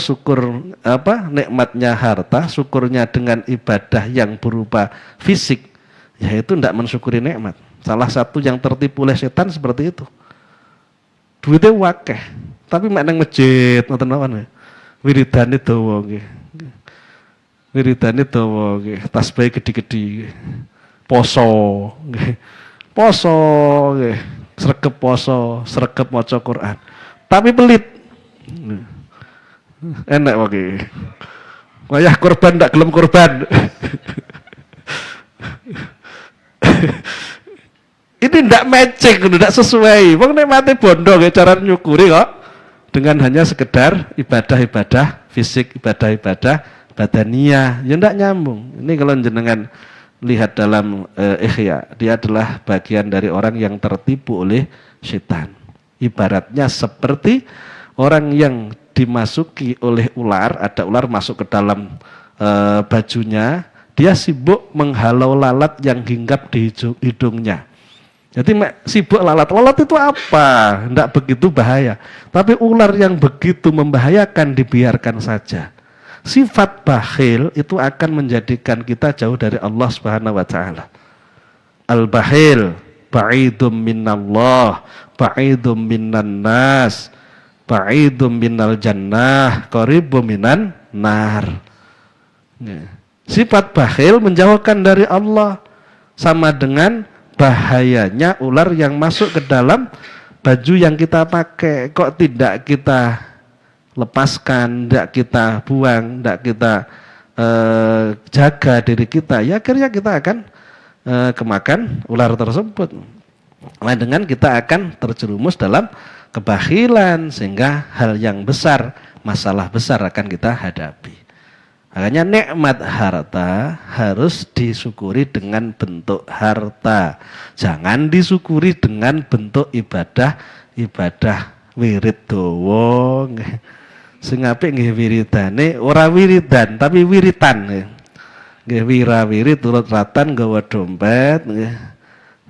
nikmatnya harta, syukurnya dengan ibadah yang berupa fisik, yaitu tidak mensyukuri nikmat. Salah satu yang tertipu oleh setan seperti itu. Duitnya wakeh, tapi mak nang masjid ngoten mawon. Wiridane dawa nggih. Wiridane dawa nggih, tasbih gede-gede. Poso nggih. Poso nggih, sregep poso, sregep maca Quran. Tapi pelit. Enak wae. Wayah korban ndak gelem korban. Ini ndak matching, ndak sesuai. Wong nek mate bondo nggih cara nyukuri kok. Dengan hanya sekedar ibadah-ibadah fisik, ibadah-ibadah badaniyah, ya ndak nyambung. Ini kalau jenengan lihat dalam Ihya, dia adalah bagian dari orang yang tertipu oleh setan. Ibaratnya seperti orang yang dimasuki oleh ular, ada ular masuk ke dalam bajunya, dia sibuk menghalau lalat yang hinggap di hidungnya. Jadi sibuk lalat itu apa? Tidak begitu bahaya. Tapi ular yang begitu membahayakan dibiarkan saja. Sifat bakhil itu akan menjadikan kita jauh dari Allah Subhanahu wa taala. Al-bakhil ba'idum minallah, ba'idum minan nas, ba'idum minal jannah, qaribum minan nar. Sifat bakhil menjauhkan dari Allah, sama dengan bahayanya ular yang masuk ke dalam baju yang kita pakai. Kok tidak kita lepaskan, tidak kita buang, tidak kita jaga diri kita, ya akhirnya kita akan kemakan ular tersebut. Nah, dengan kita akan terjerumus dalam kebakhilan, sehingga hal yang besar, masalah besar akan kita hadapi. Makanya nikmat harta harus disyukuri dengan bentuk harta. Jangan disyukuri dengan bentuk ibadah wirid dawa. Sing apik nggih wiridane ora wiridan tapi wiritan. Nggih wirid turut ratan nggawa dompet nggih.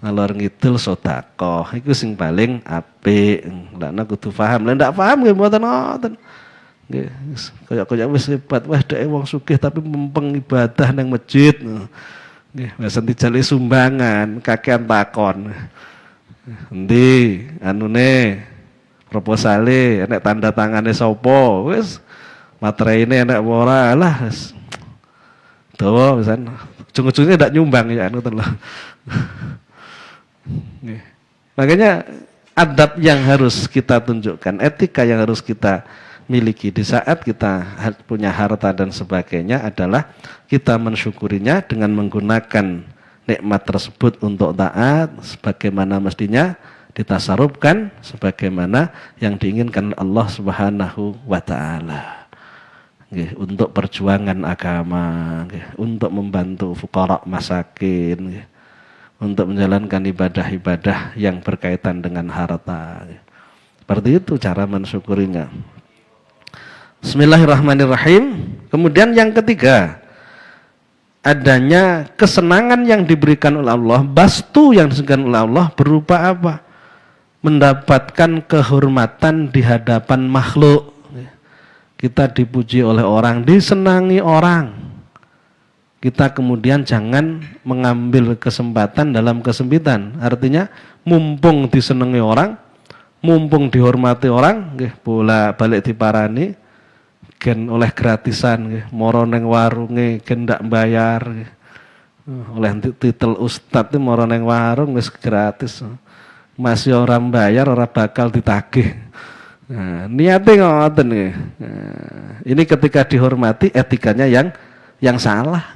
Ngalor ngidul sedekah. Iku sing paling apik. Lah nek kudu paham. Lah ndak paham nggih mboten ngoten. Nggih, kaya wis hebat, wah dhek wong sugih tapi mempeng ibadah nang masjid. Nggih, wis dijali sumbangan, kakean takon. Endi anune proposale, enek tanda tangane sapa? Wis materaine enek ora lah wis. Dawa pisan. Ujung-ujungnya ndak nyumbang ya ngoten lho. Nggih. Makanya adab yang harus kita tunjukkan, etika yang harus kita miliki di saat kita punya harta dan sebagainya adalah kita mensyukurinya dengan menggunakan nikmat tersebut untuk taat sebagaimana mestinya, ditasarufkan sebagaimana yang diinginkan Allah Subhanahu wa taala. Untuk perjuangan agama, untuk membantu fuqara masakin, untuk menjalankan ibadah-ibadah yang berkaitan dengan harta. Seperti itu cara mensyukurinya. Bismillahirrahmanirrahim. Kemudian yang ketiga, adanya kesenangan yang diberikan oleh Allah, bastu yang diberikan oleh Allah berupa apa? Mendapatkan kehormatan di hadapan makhluk. Kita dipuji oleh orang, disenangi orang. Kita kemudian jangan mengambil kesempatan dalam kesempitan. Artinya mumpung disenangi orang, mumpung dihormati orang nggih bola-balik diparani gen oleh gratisan nggih, moro ning warunge gen ndak bayar nggih. Oleh titel ustad itu moro ning warung wis gratis. Masih orang bayar ora bakal ditagih. Nah, niatnya ngoten nggih. Nah, ini ketika dihormati etikanya yang salah.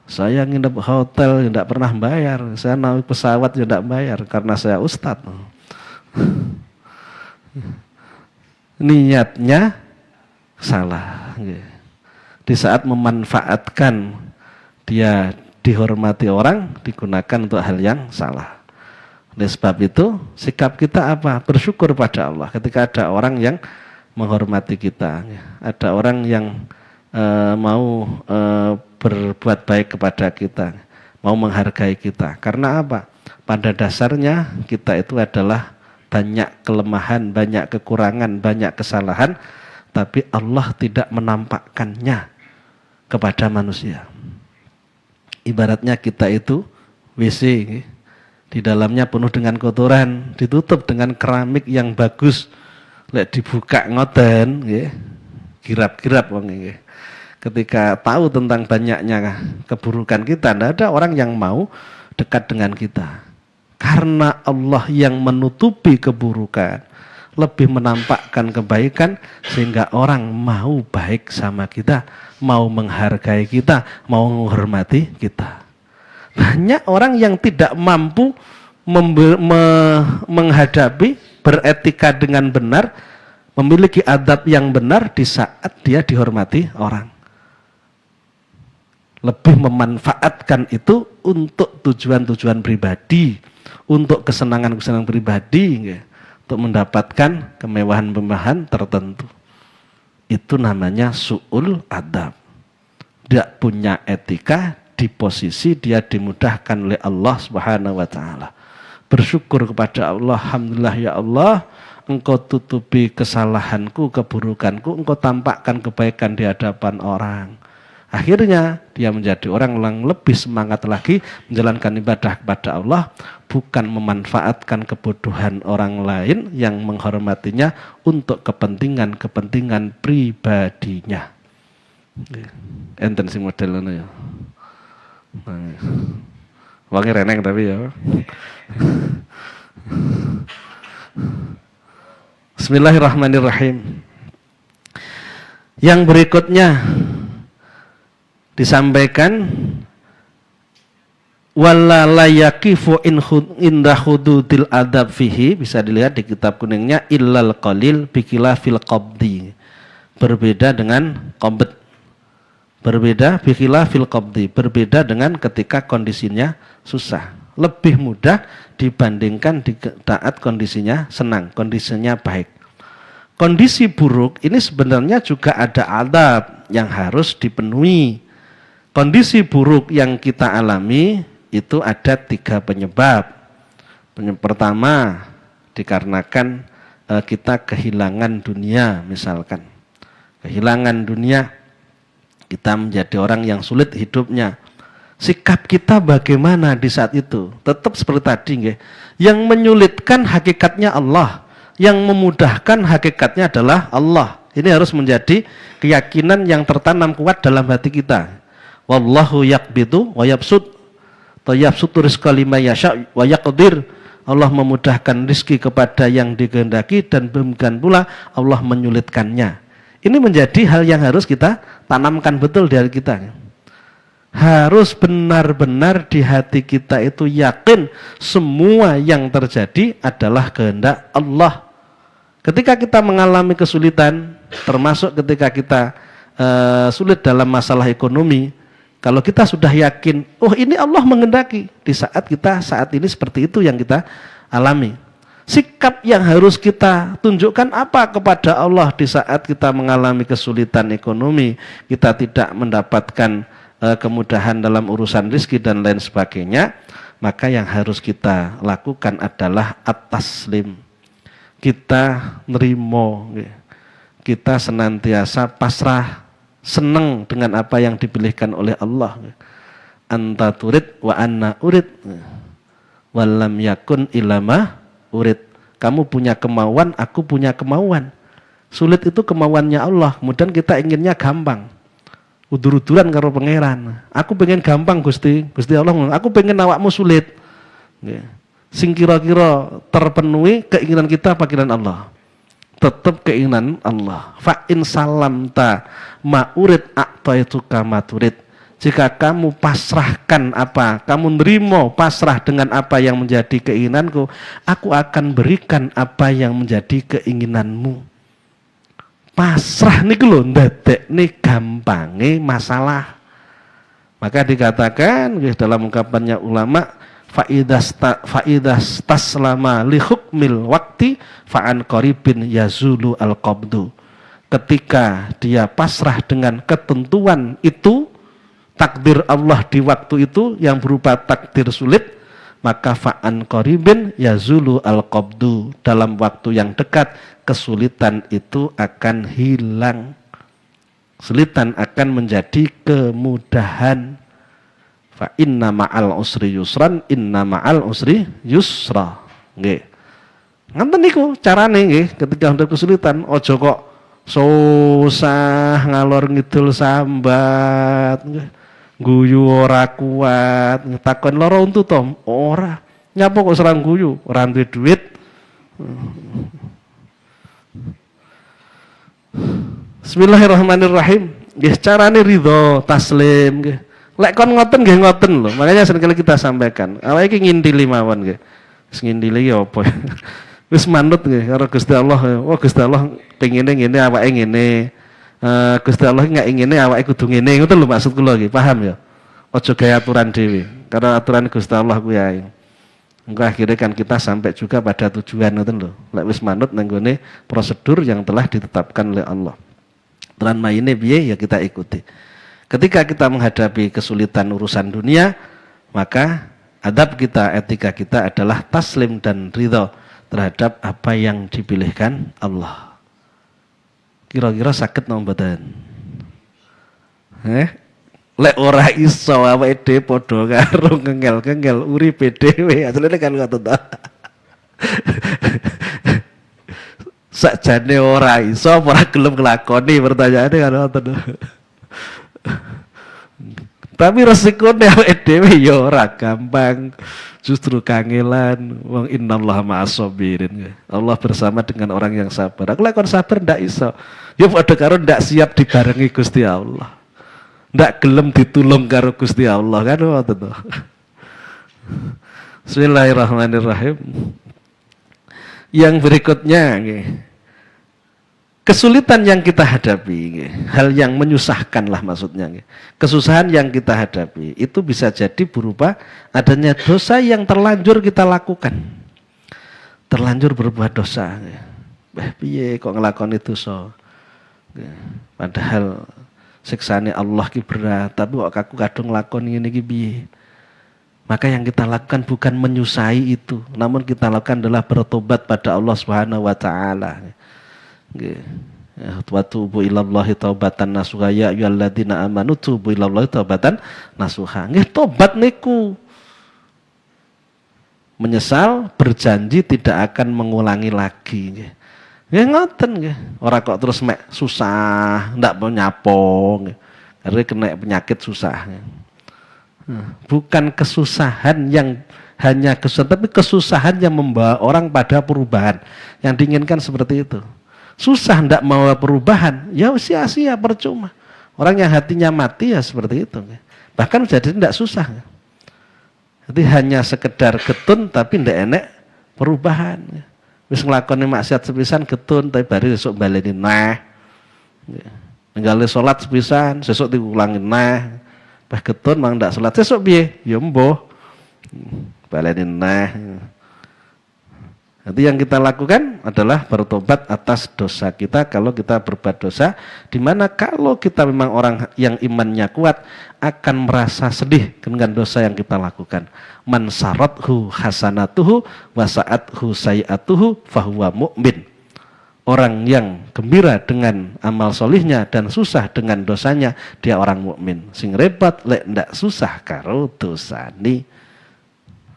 Saya nginep hotel tidak pernah bayar, saya naik pesawat tidak bayar karena saya ustadz. Niatnya salah. Di saat memanfaatkan dia dihormati orang digunakan untuk hal yang salah. Oleh sebab itu sikap kita apa? Bersyukur pada Allah ketika ada orang yang menghormati kita, ada orang yang mau berbuat baik kepada kita, mau menghargai kita. Karena apa? Pada dasarnya kita itu adalah banyak kelemahan, banyak kekurangan, banyak kesalahan, tapi Allah tidak menampakkannya kepada manusia. Ibaratnya kita itu WC, di dalamnya penuh dengan kotoran, ditutup dengan keramik yang bagus. Lek dibuka ngoten, girap-girap wong nggih. Ketika tahu tentang banyaknya keburukan kita, tidak ada orang yang mau dekat dengan kita. Karena Allah yang menutupi keburukan, lebih menampakkan kebaikan, sehingga orang mau baik sama kita, mau menghargai kita, mau menghormati kita. Banyak orang yang tidak mampu menghadapi, beretika dengan benar, memiliki adab yang benar di saat dia dihormati orang. Lebih memanfaatkan itu untuk tujuan-tujuan pribadi, untuk kesenangan-kesenangan pribadi, untuk mendapatkan kemewahan-kemewahan tertentu. Itu namanya su'ul adab. Tidak punya etika, di posisi dia dimudahkan oleh Allah Subhanahu wa taala. Bersyukur kepada Allah, alhamdulillah ya Allah, Engkau tutupi kesalahanku, keburukanku, Engkau tampakkan kebaikan di hadapan orang. Akhirnya dia menjadi orang yang lebih semangat lagi menjalankan ibadah kepada Allah, bukan memanfaatkan kebodohan orang lain yang menghormatinya untuk kepentingan pribadinya. Enten si modelnya ya. Wangi reneng tapi ya. Bismillahirrahmanirrahim. Yang berikutnya disampaikan wala la yaqifu inda hududil adab fihi, bisa dilihat di kitab kuningnya, illal qalil bikilafil qabdi. Berbeda dengan qabd. Berbeda bikilafil qabdi, berbeda dengan ketika kondisinya susah. Lebih mudah dibandingkan di saat kondisinya senang, kondisinya baik. Kondisi buruk ini sebenarnya juga ada adab yang harus dipenuhi. Kondisi buruk yang kita alami itu ada 3 penyebab. Pertama, dikarenakan kita kehilangan dunia misalkan. Kehilangan dunia, kita menjadi orang yang sulit hidupnya. Sikap kita bagaimana di saat itu? Tetap seperti tadi, nggih. Yang menyulitkan hakikatnya Allah, yang memudahkan hakikatnya adalah Allah. Ini harus menjadi keyakinan yang tertanam kuat dalam hati kita. Wallahu yaqbidu wa yabsut. Yabsutu rizqa liman yasha wa yaqdir. Allah memudahkan rizki kepada yang dikehendaki dan demikian pula Allah menyulitkannya. Ini menjadi hal yang harus kita tanamkan betul di hati kita. Harus benar-benar di hati kita itu yakin semua yang terjadi adalah kehendak Allah. Ketika kita mengalami kesulitan, termasuk ketika kita sulit dalam masalah ekonomi, kalau kita sudah yakin, oh ini Allah menghendaki, di saat kita saat ini seperti itu yang kita alami. Sikap yang harus kita tunjukkan apa kepada Allah di saat kita mengalami kesulitan ekonomi, kita tidak mendapatkan kemudahan dalam urusan rezeki dan lain sebagainya, maka yang harus kita lakukan adalah at-taslim. Kita nerimo, kita senantiasa pasrah, senang dengan apa yang dipilihkan oleh Allah. Anta turid wa anna urid, walam yakun ilama urid. Kamu punya kemauan, aku punya kemauan. Sulit itu kemauannya Allah, kemudian kita inginnya gampang. Udur-uduran karo pangeran. Aku pengen gampang Gusti. Gusti Allah ngomong, aku pengen awakmu sulit. Nggih. Sing kira-kira terpenuhi keinginan kita apa keinginan Allah? Tetap keinginan Allah. Fa in salamta ma urid a'taituka ma turid. Jika kamu pasrahkan apa, kamu nerimo pasrah dengan apa yang menjadi keinginanku, aku akan berikan apa yang menjadi keinginanmu. Pasrah niku lho ndadekne gampange masalah. Maka dikatakan dalam ungkapannya ulama, faidas taslama li hukmil waqti fa'an qaribin yazulu al-qabdu. Ketika dia pasrah dengan ketentuan itu, takdir Allah di waktu itu yang berupa takdir sulit, maka fa'an qaribin yazulu al-qabdu. Dalam waktu yang dekat kesulitan itu akan hilang. Kesulitan akan menjadi kemudahan. Fa inna ma'al usri yusran, inna ma'al usri yusra. Nggih. Ngoten niku carane nggih ketika ada kesulitan, ojo kok susah ngalor ngidul sambat, guyu ora kuat, takon lara untu to, ora. Nyapa kok serang guyu, ora duwe duit. Bismillahirrahmanirrahim. Nggih carane ridho, taslim nggih. Lek kon ngoten nggih ngoten lho. Makanya seringkali kita sampaikan. Awake iki ngindili mawon nggih. Wis ngindili ya apa. Wis manut nggih karo Gusti Allah. Oh Gusti Allah pengine ngene awake ngene. Gusti Allah enggak ingine awake kudu ngene. Ngoten lho maksud kula nggih. Paham ya? Aja gaya aturan dhewe. Karena aturan Gusti Allah kuwi ae. Engko akhirnya kan kita sampai juga pada tujuan ngoten lho. Lek wis manut nang gone prosedur yang telah ditetapkan oleh Allah. Aturan maine piye ya kita ikuti. Ketika kita menghadapi kesulitan urusan dunia, maka adab kita, etika kita adalah taslim dan ridho terhadap apa yang dipilihkan Allah. Kira-kira sakit napa mboten? Lek ora iso awake dhewe padha karo ngengel-ngengel uripe dhewe, asline kan ngoten ta. Sakjane ora iso ora gelem nglakoni, pertanyaane kan ngoten. Tapi resikone awake dhewe ya ora gampang. Justru kangelan. Wong innallaha ma'as-sabirin. Allah bersama dengan orang yang sabar. Aku lek kon sabar ndak iso. Ya padha karo ndak siap dibarengi Gusti Allah. Ndak gelem ditulung karo Gusti Allah kan ngoten to. Bismillahirrahmanirrahim. Yang berikutnya nggih. Kesulitan yang kita hadapi, hal yang menyusahkan lah maksudnya. Kesusahan yang kita hadapi itu bisa jadi berupa adanya dosa yang terlanjur kita lakukan. Terlanjur berbuat dosa. Piye kok ngelakoni dosa? Padahal siksane Allah ki berat, tapi kok aku kadung nglakoni ngene iki piye? Maka yang kita lakukan bukan menyusahi itu, namun kita lakukan adalah bertobat pada Allah Subhanahu wa taala. Wa tubu ilallahi taubatan nasuha ya ayyuhalladzina amanu tubu ilallahi taubatan nasuha. Nggih tobat niku menyesal, berjanji tidak akan mengulangi lagi nggih. Nggih ngoten nggih. Ora kok terus mek susah, ndak mau nyapo nggih. Karena kena penyakit susah. Bukan kesusahan yang hanya kesusahan, tapi kesusahan yang membawa orang pada perubahan. Yang diinginkan seperti itu. Susah ndak mau perubahan, ya sia-sia percuma. Orang yang hatinya mati ya seperti itu. Bahkan jadi ndak susah. Jadi hanya sekedar getun tapi ndak enek perubahan. Wis nglakoni maksiat sepisan getun tapi bari esuk baleni nah. Ninggale salat sepisan, sesuk diulangi nah. Pas getun mang ndak salat sesuk piye? Ya mbuh. Baleni nah. Nanti yang kita lakukan adalah bertobat atas dosa kita kalau kita berbuat dosa, di mana kalau kita memang orang yang imannya kuat akan merasa sedih dengan dosa yang kita lakukan. Man sarathu hasanatuhu wa sa'athu sayi'atuhu fahuwa mu'min. Orang yang gembira dengan amal solihnya dan susah dengan dosanya, dia orang mukmin. Sing repot lek ndak susah karo dosane.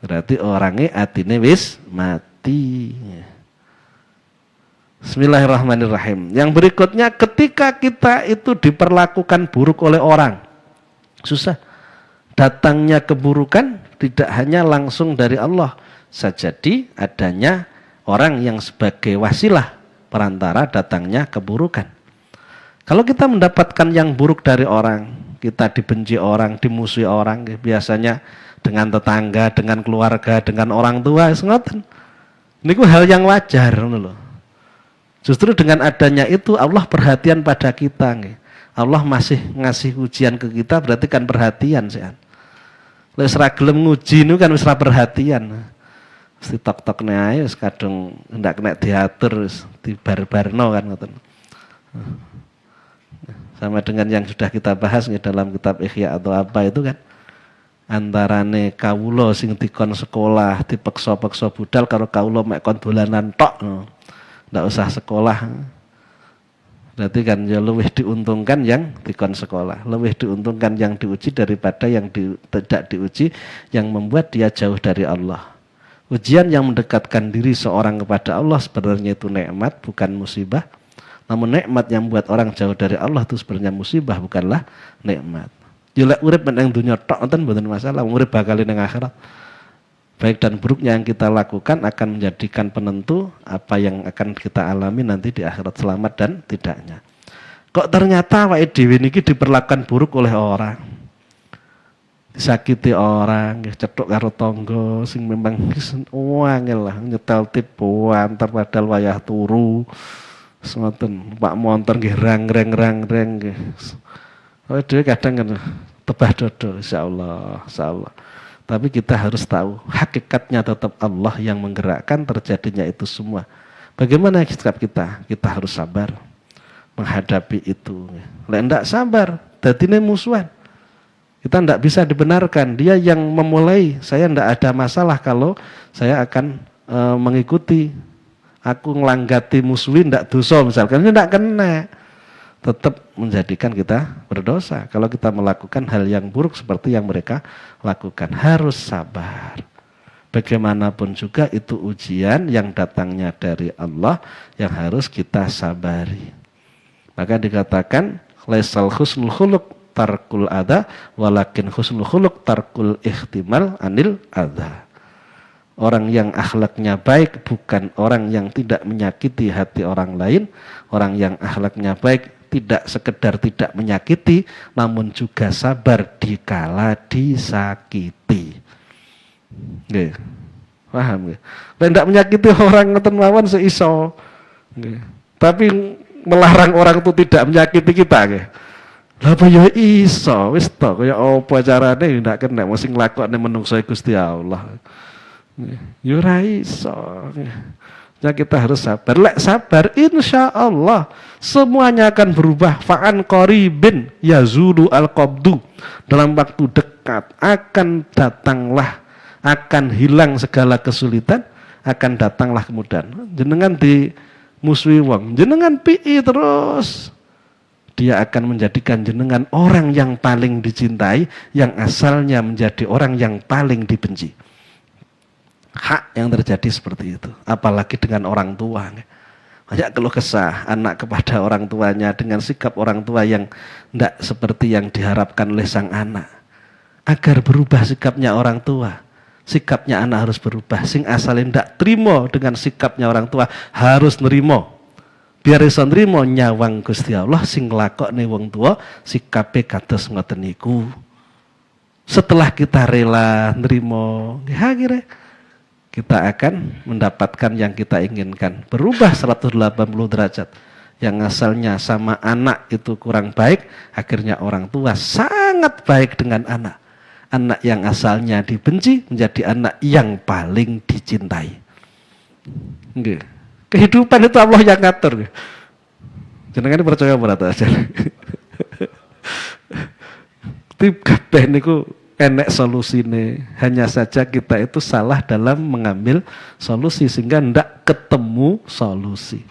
Berarti orangnya atine wis mati. Bismillahirrahmanirrahim. Yang berikutnya, ketika kita itu diperlakukan buruk oleh orang, susah. Datangnya keburukan tidak hanya langsung dari Allah, sajadi adanya orang yang sebagai wasilah perantara datangnya keburukan. Kalau kita mendapatkan yang buruk dari orang, kita dibenci orang, dimusuhi orang, biasanya dengan tetangga, dengan keluarga, dengan orang tua, ngoten. Niku hal yang wajar, loh. Justru dengan adanya itu Allah perhatian pada kita. Allah masih ngasih ujian ke kita, berarti kan perhatian. Lek ora gelem nguji niku kan wis ora perhatian. Mesti tok-tokne ae wis kadung ndak kena diatur, wis dibar-barno kan ngoten. Sama dengan yang sudah kita bahas dalam kitab Ihya atau apa itu kan. Antarane kawula sing dikon sekolah dipeksa-peksa budal karo kawula mek kon dolanan tok. Nggak usah sekolah. Berarti kan ya lebih diuntungkan yang dikon sekolah, lebih diuntungkan yang diuji daripada yang tidak diuji, yang membuat dia jauh dari Allah. Ujian yang mendekatkan diri seorang kepada Allah sebenarnya itu nikmat, bukan musibah. Namun nikmat yang membuat orang jauh dari Allah itu sebenarnya musibah, bukanlah nikmat. Jelek urip meneng dunya tok enten mboten masalah, urip bakal ning akhirat. Baik dan buruknya yang kita lakukan akan menjadikan penentu apa yang akan kita alami nanti di akhirat, selamat dan tidaknya. Kok ternyata awake dhewe niki diperlakukan buruk oleh orang. Disakiti orang, cetuk karo tangga sing memang angel lah, nyetel tipu antar padahal wayah turu. Ngoten, Pak montor nggih rang-reng nggih. Awake dhewe kadang kan tebah dodo insyaallah. Tapi kita harus tahu, hakikatnya tetap Allah yang menggerakkan terjadinya itu semua. Bagaimana sikap kita? Kita harus sabar menghadapi itu. Lek ndak sabar, dadine musuhan. Kita ndak bisa dibenarkan. Dia yang memulai, saya ndak ada masalah kalau saya akan mengikuti. Aku ngelanggati musuhin ndak dosa misalkan, ini ndak kena. Tetap menjadikan kita berdosa kalau kita melakukan hal yang buruk seperti yang mereka lakukan. Harus sabar. Bagaimanapun juga itu ujian yang datangnya dari Allah yang harus kita sabari. Maka dikatakan laisal husnul khuluq tarkul adha walakin husnul khuluq tarkul ihtimal anil adha. Orang yang akhlaknya baik bukan orang yang tidak menyakiti hati orang lain. Orang yang akhlaknya baik tidak sekedar tidak menyakiti, namun juga sabar dikala disakiti. Nggih. Paham nggih? Lek ndak menyakiti orang ngoten mawon seiso. Nggih. Tapi melarang orang itu tidak menyakiti kita nggih. Lah apa ya iso, wis to kaya apa carane ndak kena mesti nglakokne menungso Gusti Allah. Nggih. Ya ora iso. Ya kita harus sabar. Lek sabar insya Allah semuanya akan berubah. Fa'an qaribin yazulu al-qabdu. Dalam waktu dekat akan datanglah, akan hilang segala kesulitan, akan datanglah kemudahan. Jenengan di musuhi wong, jenengan pi terus. Dia akan menjadikan jenengan orang yang paling dicintai, yang asalnya menjadi orang yang paling dibenci. Hak yang terjadi seperti itu, apalagi dengan orang tua. Banyak keluh kesah anak kepada orang tuanya dengan sikap orang tua yang tidak seperti yang diharapkan oleh sang anak. Agar berubah sikapnya orang tua, sikapnya anak harus berubah. Sing asalnya tidak terima dengan sikapnya orang tua harus nerimo. Biar iso nrimo nyawang Gusti Allah sing lakokne wong tua sikape kados ngoten niku. Setelah kita rela nerimo, akhirnya kita akan mendapatkan yang kita inginkan. Berubah 180 derajat. Yang asalnya sama anak itu kurang baik, akhirnya orang tua sangat baik dengan anak. Anak yang asalnya dibenci menjadi anak yang paling dicintai. Nggih. Kehidupan itu Allah yang ngatur. Jenengan percaya apa aja. Tip kabeh niku enek solusine, hanya saja kita itu salah dalam mengambil solusi sehingga ndak ketemu solusi.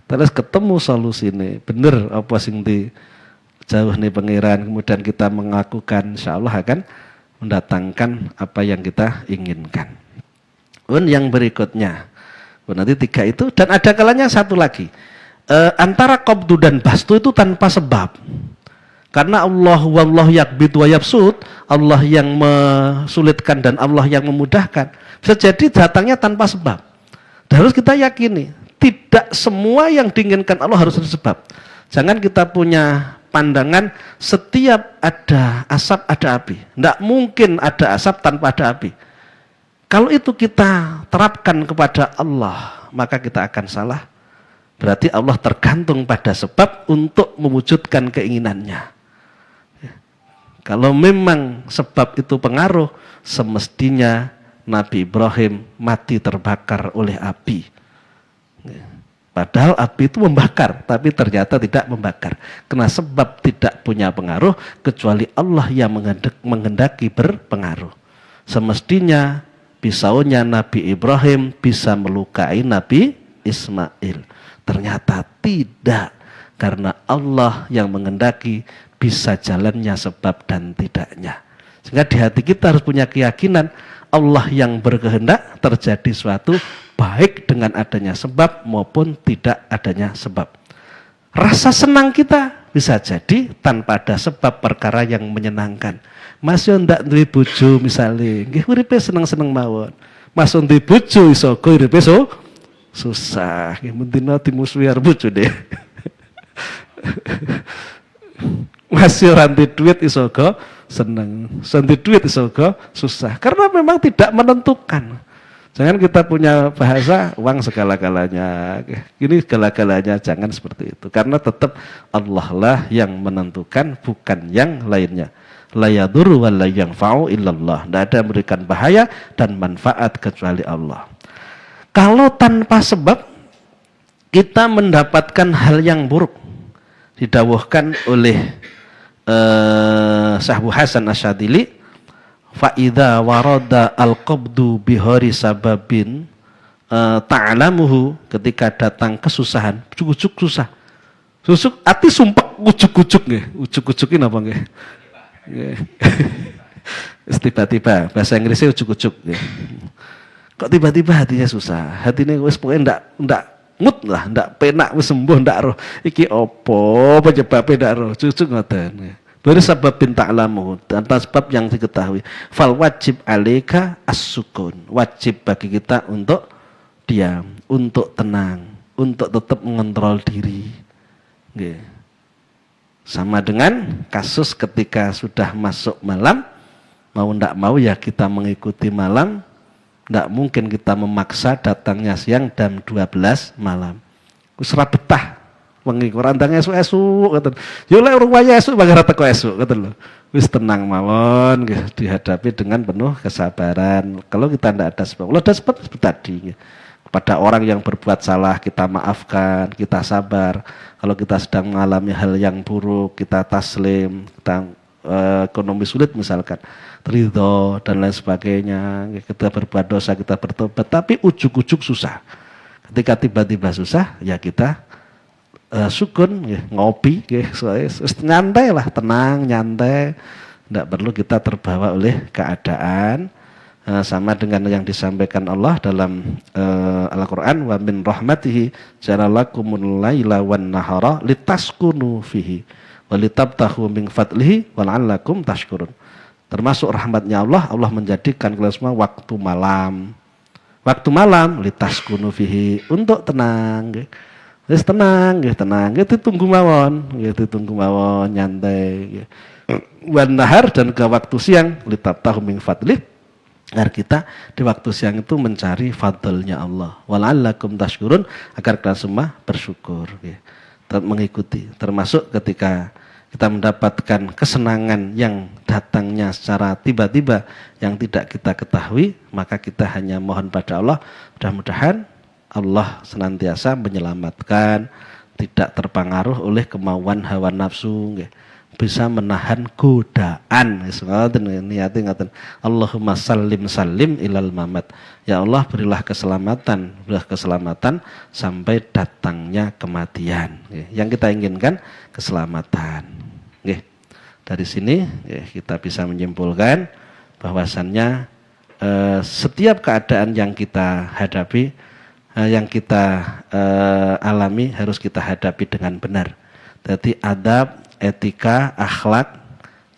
Terus ketemu solusine, bener apa sing di jauh nih pangeran, kemudian kita mengakukan, insyaallah akan mendatangkan apa yang kita inginkan. Dan yang berikutnya, Nanti 3 itu, dan ada kalanya satu lagi. Antara qabdu dan bastu itu tanpa sebab. Karena Allah wallahu yakbid wa yabsut, Allah yang mesulitkan dan Allah yang memudahkan. Bisa jadi datangnya tanpa sebab. Dan harus kita yakini, tidak semua yang diinginkan Allah harus ada sebab. Jangan kita punya pandangan setiap ada asap ada api. Tidak mungkin ada asap tanpa ada api. Kalau itu kita terapkan kepada Allah, maka kita akan salah. Berarti Allah tergantung pada sebab untuk mewujudkan keinginannya. Kalau memang sebab itu pengaruh, semestinya Nabi Ibrahim mati terbakar oleh api. Padahal api itu membakar, tapi ternyata tidak membakar. Karena sebab tidak punya pengaruh, kecuali Allah yang menghendaki berpengaruh. Semestinya pisaunya Nabi Ibrahim bisa melukai Nabi Ismail. Ternyata tidak, karena Allah yang menghendaki bisa jalannya sebab dan tidaknya. Sehingga di hati kita harus punya keyakinan Allah yang berkehendak terjadi suatu baik dengan adanya sebab maupun tidak adanya sebab. Rasa senang kita bisa jadi tanpa ada sebab perkara yang menyenangkan. Mas yo ndak duwe bojo misale, nggih uripe seneng-seneng mawon. Mas duwe bojo iso go uripe susah. Nggih mendina dimusuhi arep bojo deh. Masih ranti duit iso go seneng, ranti duit iso go susah. Karena memang tidak menentukan. Jangan kita punya bahasa uang segala-galanya. Ini segala-galanya, jangan seperti itu. Karena tetap Allah lah yang menentukan, bukan yang lainnya. La yadurru wa la yanfa'u illallah. Tidak ada yang memberikan bahaya dan manfaat kecuali Allah. Kalau tanpa sebab kita mendapatkan hal yang buruk, didawuhkan oleh Syahbu Hasan Asyadili, fa'idha warada al-qabdu bihari sababin ta'alamuhu, ketika datang kesusahan, ujuk-ujuk susah, susuk ati sumpah ujuk-ujuk nggih, ujuk-ujuk ini apa nggih? Tiba-tiba bahasa Inggrisnya ujuk-ujuk nggih. Kok tiba-tiba hatinya susah, hatinya wis pokoknya ndak ngut lah, ndak penak wis sembuh ndak roh. Iki opo penyebabnya ndak roh. Cucuk ngoten. Beri sebab ta'lamu, tanpa sebab yang diketahui. Fal wajib alaika as-sukun. Wajib bagi kita untuk diam, untuk tenang, untuk tetap mengontrol diri. Nggih. Sama dengan kasus ketika sudah masuk malam, mau ndak mau ya kita mengikuti malam. Tidak mungkin kita memaksa datangnya siang jam 12 malam. Wis ra betah wengi randang esuk-esuk ngoten. Yo lek urung wayah esuk bagara teko esuk ngoten lho. Wis tenang mawon nggih, dihadapi dengan penuh kesabaran. Kalau kita tidak ada sebab, kalau ada sebab seperti tadi nggih. Kepada orang yang berbuat salah kita maafkan, kita sabar. Kalau kita sedang mengalami hal yang buruk, kita taslim, kita ekonomi sulit misalkan, ridho dan lain sebagainya. Kita berbuat dosa, kita bertobat, tapi ujuk-ujuk susah. Ketika tiba-tiba susah, ya kita sukun, ya, ngopi, ya, nyantai lah, tenang, nyantai. Tidak perlu kita terbawa oleh keadaan. Sama dengan yang disampaikan Allah dalam Al-Quran, wa min rahmatihi ja'alakumul laila wan nahara litaskunu fihi walitabtahu min fadlihi wal'allakum tashkurun. Termasuk rahmatnya Allah, Allah menjadikan kalian semua waktu malam. Waktu malam litaskunu fihi, untuk tenang. Wis tenang, tenang. Gitu tunggu mawon, nyantai. Wan nahar, dan ke waktu siang litabtahu min fadlihi, agar kita di waktu siang itu mencari fadlnya Allah. Wal'allakum tashkurun, agar kalian semua bersyukur. Mengikuti, termasuk ketika kita mendapatkan kesenangan yang datangnya secara tiba-tiba yang tidak kita ketahui, maka kita hanya mohon pada Allah, mudah-mudahan Allah senantiasa menyelamatkan, tidak terpengaruh oleh kemauan hawa nafsu, bisa menahan godaan. Niati ngaten, Allahumma sallim sallim ilal mamat. Ya Allah, berilah keselamatan sampai datangnya kematian. Yang kita inginkan keselamatan. Dari sini kita bisa menyimpulkan bahwasannya setiap keadaan yang kita hadapi yang kita alami harus kita hadapi dengan benar. Jadi adab, etika, akhlak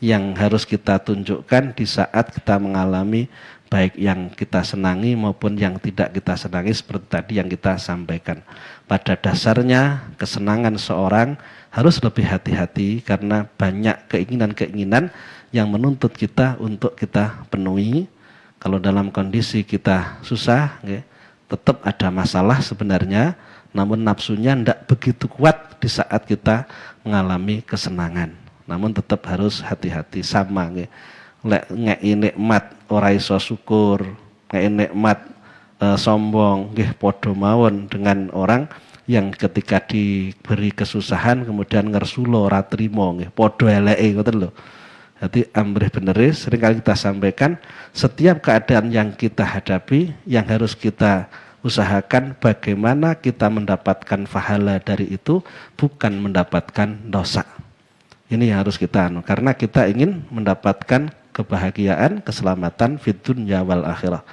yang harus kita tunjukkan di saat kita mengalami baik yang kita senangi maupun yang tidak kita senangi, seperti tadi yang kita sampaikan. Pada dasarnya kesenangan seorang harus lebih hati-hati karena banyak keinginan-keinginan yang menuntut kita untuk kita penuhi. Kalau dalam kondisi kita susah, tetap ada masalah sebenarnya, namun nafsunya tidak begitu kuat di saat kita mengalami kesenangan. Namun tetap harus hati-hati sama. Lek ngeki nikmat ora iso syukur, ngeki nikmat sombong, nggih padha mawon dengan orang yang ketika diberi kesusahan kemudian ngersulo ora trimo, nggih padha eleke ngoten lho. Jadi amrih beneris seringkali kita sampaikan, setiap keadaan yang kita hadapi yang harus kita usahakan bagaimana kita mendapatkan pahala dari itu, bukan mendapatkan dosa. Ini yang harus kita karena kita ingin mendapatkan kebahagiaan, keselamatan fid dunya wal akhirah.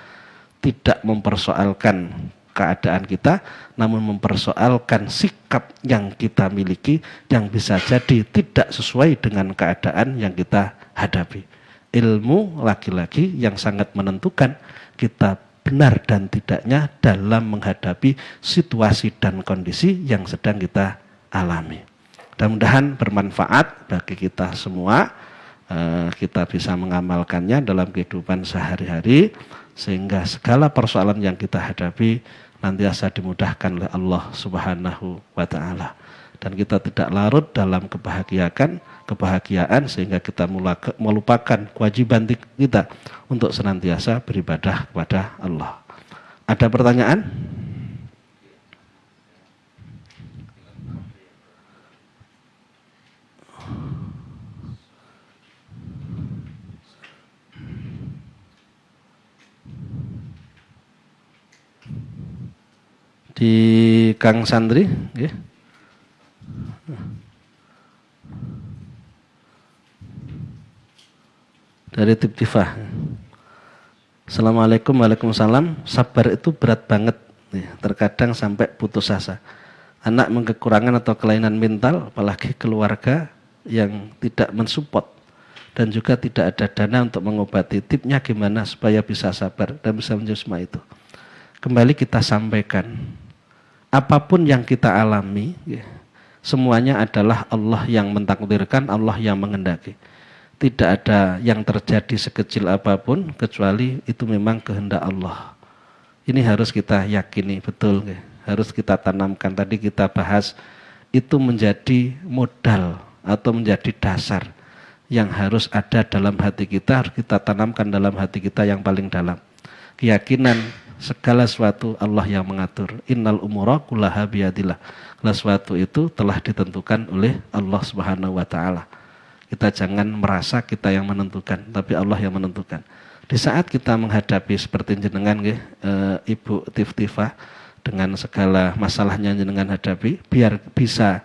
Tidak mempersoalkan keadaan kita, namun mempersoalkan sikap yang kita miliki yang bisa jadi tidak sesuai dengan keadaan yang kita hadapi. Ilmu lagi-lagi yang sangat menentukan kita benar dan tidaknya dalam menghadapi situasi dan kondisi yang sedang kita alami. Mudah-mudahan bermanfaat bagi kita semua, kita bisa mengamalkannya dalam kehidupan sehari-hari sehingga segala persoalan yang kita hadapi nantiasa dimudahkan oleh Allah Subhanahu wa taala, dan kita tidak larut dalam kebahagiaan sehingga kita melupakan kewajiban kita untuk senantiasa beribadah kepada Allah. Ada pertanyaan? Di Kang Sandri, nggih. Dari Tiptifah. Assalamualaikum, waalaikumsalam. Sabar itu berat banget, terkadang sampai putus asa. Anak kekurangan atau kelainan mental, apalagi keluarga yang tidak mensupport dan juga tidak ada dana untuk mengobati. Tipnya gimana supaya bisa sabar dan bisa menjusma itu? Kembali kita sampaikan, apapun yang kita alami, semuanya adalah Allah yang mentakdirkan, Allah yang mengendaki. Tidak ada yang terjadi sekecil apapun kecuali itu memang kehendak Allah. Ini harus kita yakini betul, harus kita tanamkan. Tadi kita bahas itu menjadi modal atau menjadi dasar yang harus ada dalam hati kita, harus kita tanamkan dalam hati kita yang paling dalam. Keyakinan segala sesuatu Allah yang mengatur. Innal umura kullaha biyadillah. Segala sesuatu itu telah ditentukan oleh Allah Subhanahu wa taala. Kita jangan merasa kita yang menentukan, tapi Allah yang menentukan. Di saat kita menghadapi seperti jenengan Ibu Tiftifah dengan segala masalahnya jenengan hadapi, biar bisa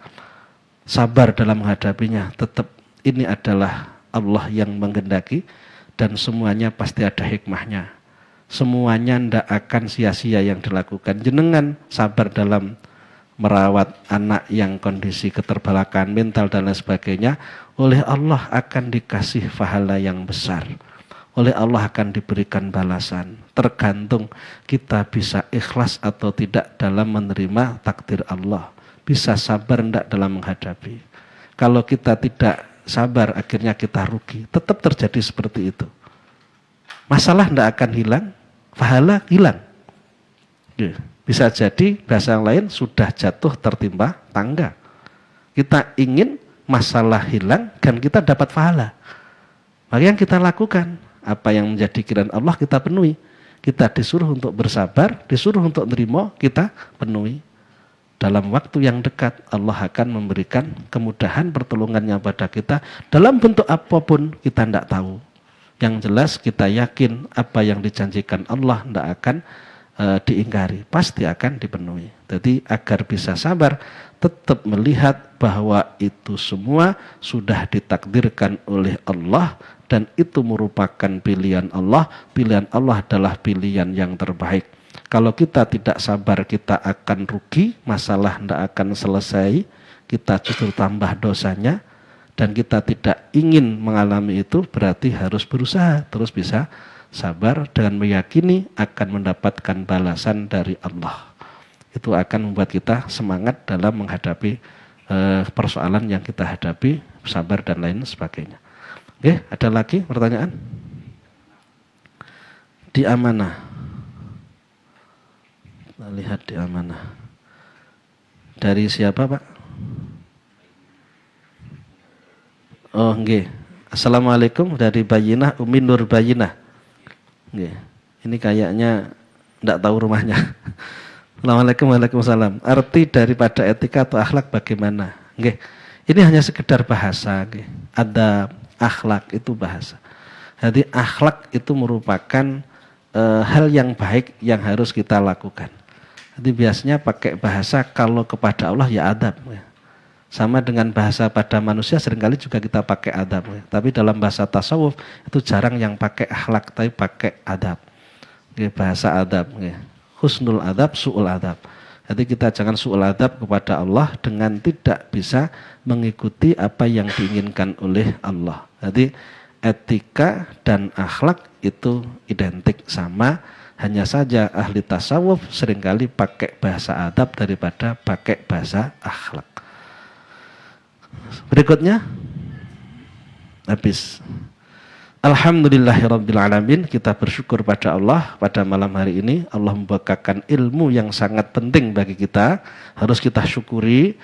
sabar dalam menghadapinya. Tetap ini adalah Allah yang menghendaki dan semuanya pasti ada hikmahnya. Semuanya tidak akan sia-sia yang dilakukan. Jenengan sabar dalam merawat anak yang kondisi keterbelakangan mental dan lain sebagainya, oleh Allah akan dikasih pahala yang besar. Oleh Allah akan diberikan balasan. Tergantung kita bisa ikhlas atau tidak dalam menerima takdir Allah. Bisa sabar tidak dalam menghadapi. Kalau kita tidak sabar, akhirnya kita rugi. Tetap terjadi seperti itu. Masalah tidak akan hilang, pahala hilang. Bisa jadi bahasa yang lain sudah jatuh tertimpa tangga. Kita ingin masalah hilang dan kita dapat pahala. Maka yang kita lakukan, apa yang menjadi kiraan Allah kita penuhi. Kita disuruh untuk bersabar, disuruh untuk nerima, kita penuhi. Dalam waktu yang dekat Allah akan memberikan kemudahan pertolongannya pada kita dalam bentuk apapun kita tidak tahu. Yang jelas kita yakin apa yang dijanjikan Allah tidak akan diingkari, pasti akan dipenuhi. Jadi agar bisa sabar, tetap melihat bahwa itu semua sudah ditakdirkan oleh Allah dan itu merupakan pilihan Allah. Pilihan Allah adalah pilihan yang terbaik. Kalau kita tidak sabar, kita akan rugi, masalah tidak akan selesai, kita justru tambah dosanya, dan kita tidak ingin mengalami itu, berarti harus berusaha terus bisa sabar dengan meyakini akan mendapatkan balasan dari Allah. Itu akan membuat kita semangat dalam menghadapi persoalan yang kita hadapi, sabar dan lain sebagainya. Oke, ada lagi pertanyaan? Di amanah. Kita lihat di amanah. Dari siapa, Pak? Oh, nggih. Assalamualaikum, dari Bayinah, Umi Nur Bayinah. Nggih. Ini kayaknya enggak tahu rumahnya. Assalamualaikum, waalaikumsalam. Arti daripada etika atau akhlak bagaimana? Nggih. Ini hanya sekedar bahasa, nggih. Ada akhlak itu bahasa. Jadi akhlak itu merupakan hal yang baik yang harus kita lakukan. Jadi biasanya pakai bahasa kalau kepada Allah ya adab. Sama dengan bahasa pada manusia seringkali juga kita pakai adab. Tapi dalam bahasa tasawuf itu jarang yang pakai akhlak, tapi pakai adab. Bahasa adab. Husnul adab, su'ul adab. Jadi kita jangan su'ul adab kepada Allah dengan tidak bisa mengikuti apa yang diinginkan oleh Allah. Jadi etika dan akhlak itu identik sama, hanya saja ahli tasawuf seringkali pakai bahasa adab daripada pakai bahasa akhlak. Berikutnya habis. Alhamdulillahirrabbilalamin, kita bersyukur pada Allah pada malam hari ini. Allah membukakan ilmu yang sangat penting bagi kita, harus kita syukuri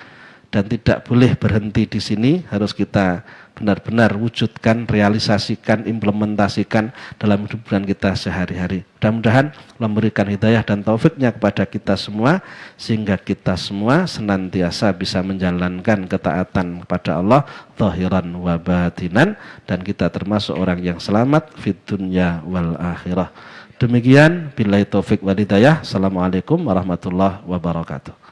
dan tidak boleh berhenti di sini, harus kita benar-benar wujudkan, realisasikan, implementasikan dalam kehidupan kita sehari-hari. Mudah-mudahan Allah memberikan hidayah dan taufiknya kepada kita semua, sehingga kita semua senantiasa bisa menjalankan ketaatan kepada Allah zahiran wa batinan, dan kita termasuk orang yang selamat fid dunya wal akhirah. Demikian, billahi taufik wal hidayah. Assalamualaikum warahmatullahi wabarakatuh.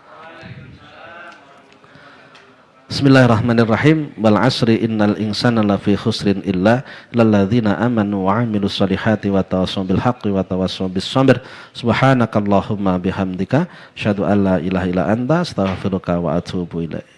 Bismillahirrahmanirrahim. Wal asri innal insana lafi khusrin illa lalladzina amanu wa 'amilus solihati wa tawassaw bil haqqi wa tawassaw bis sabr. Subhanakallahumma bihamdika asyhadu an la ilaha illa anta astaghfiruka wa atubu ilaik.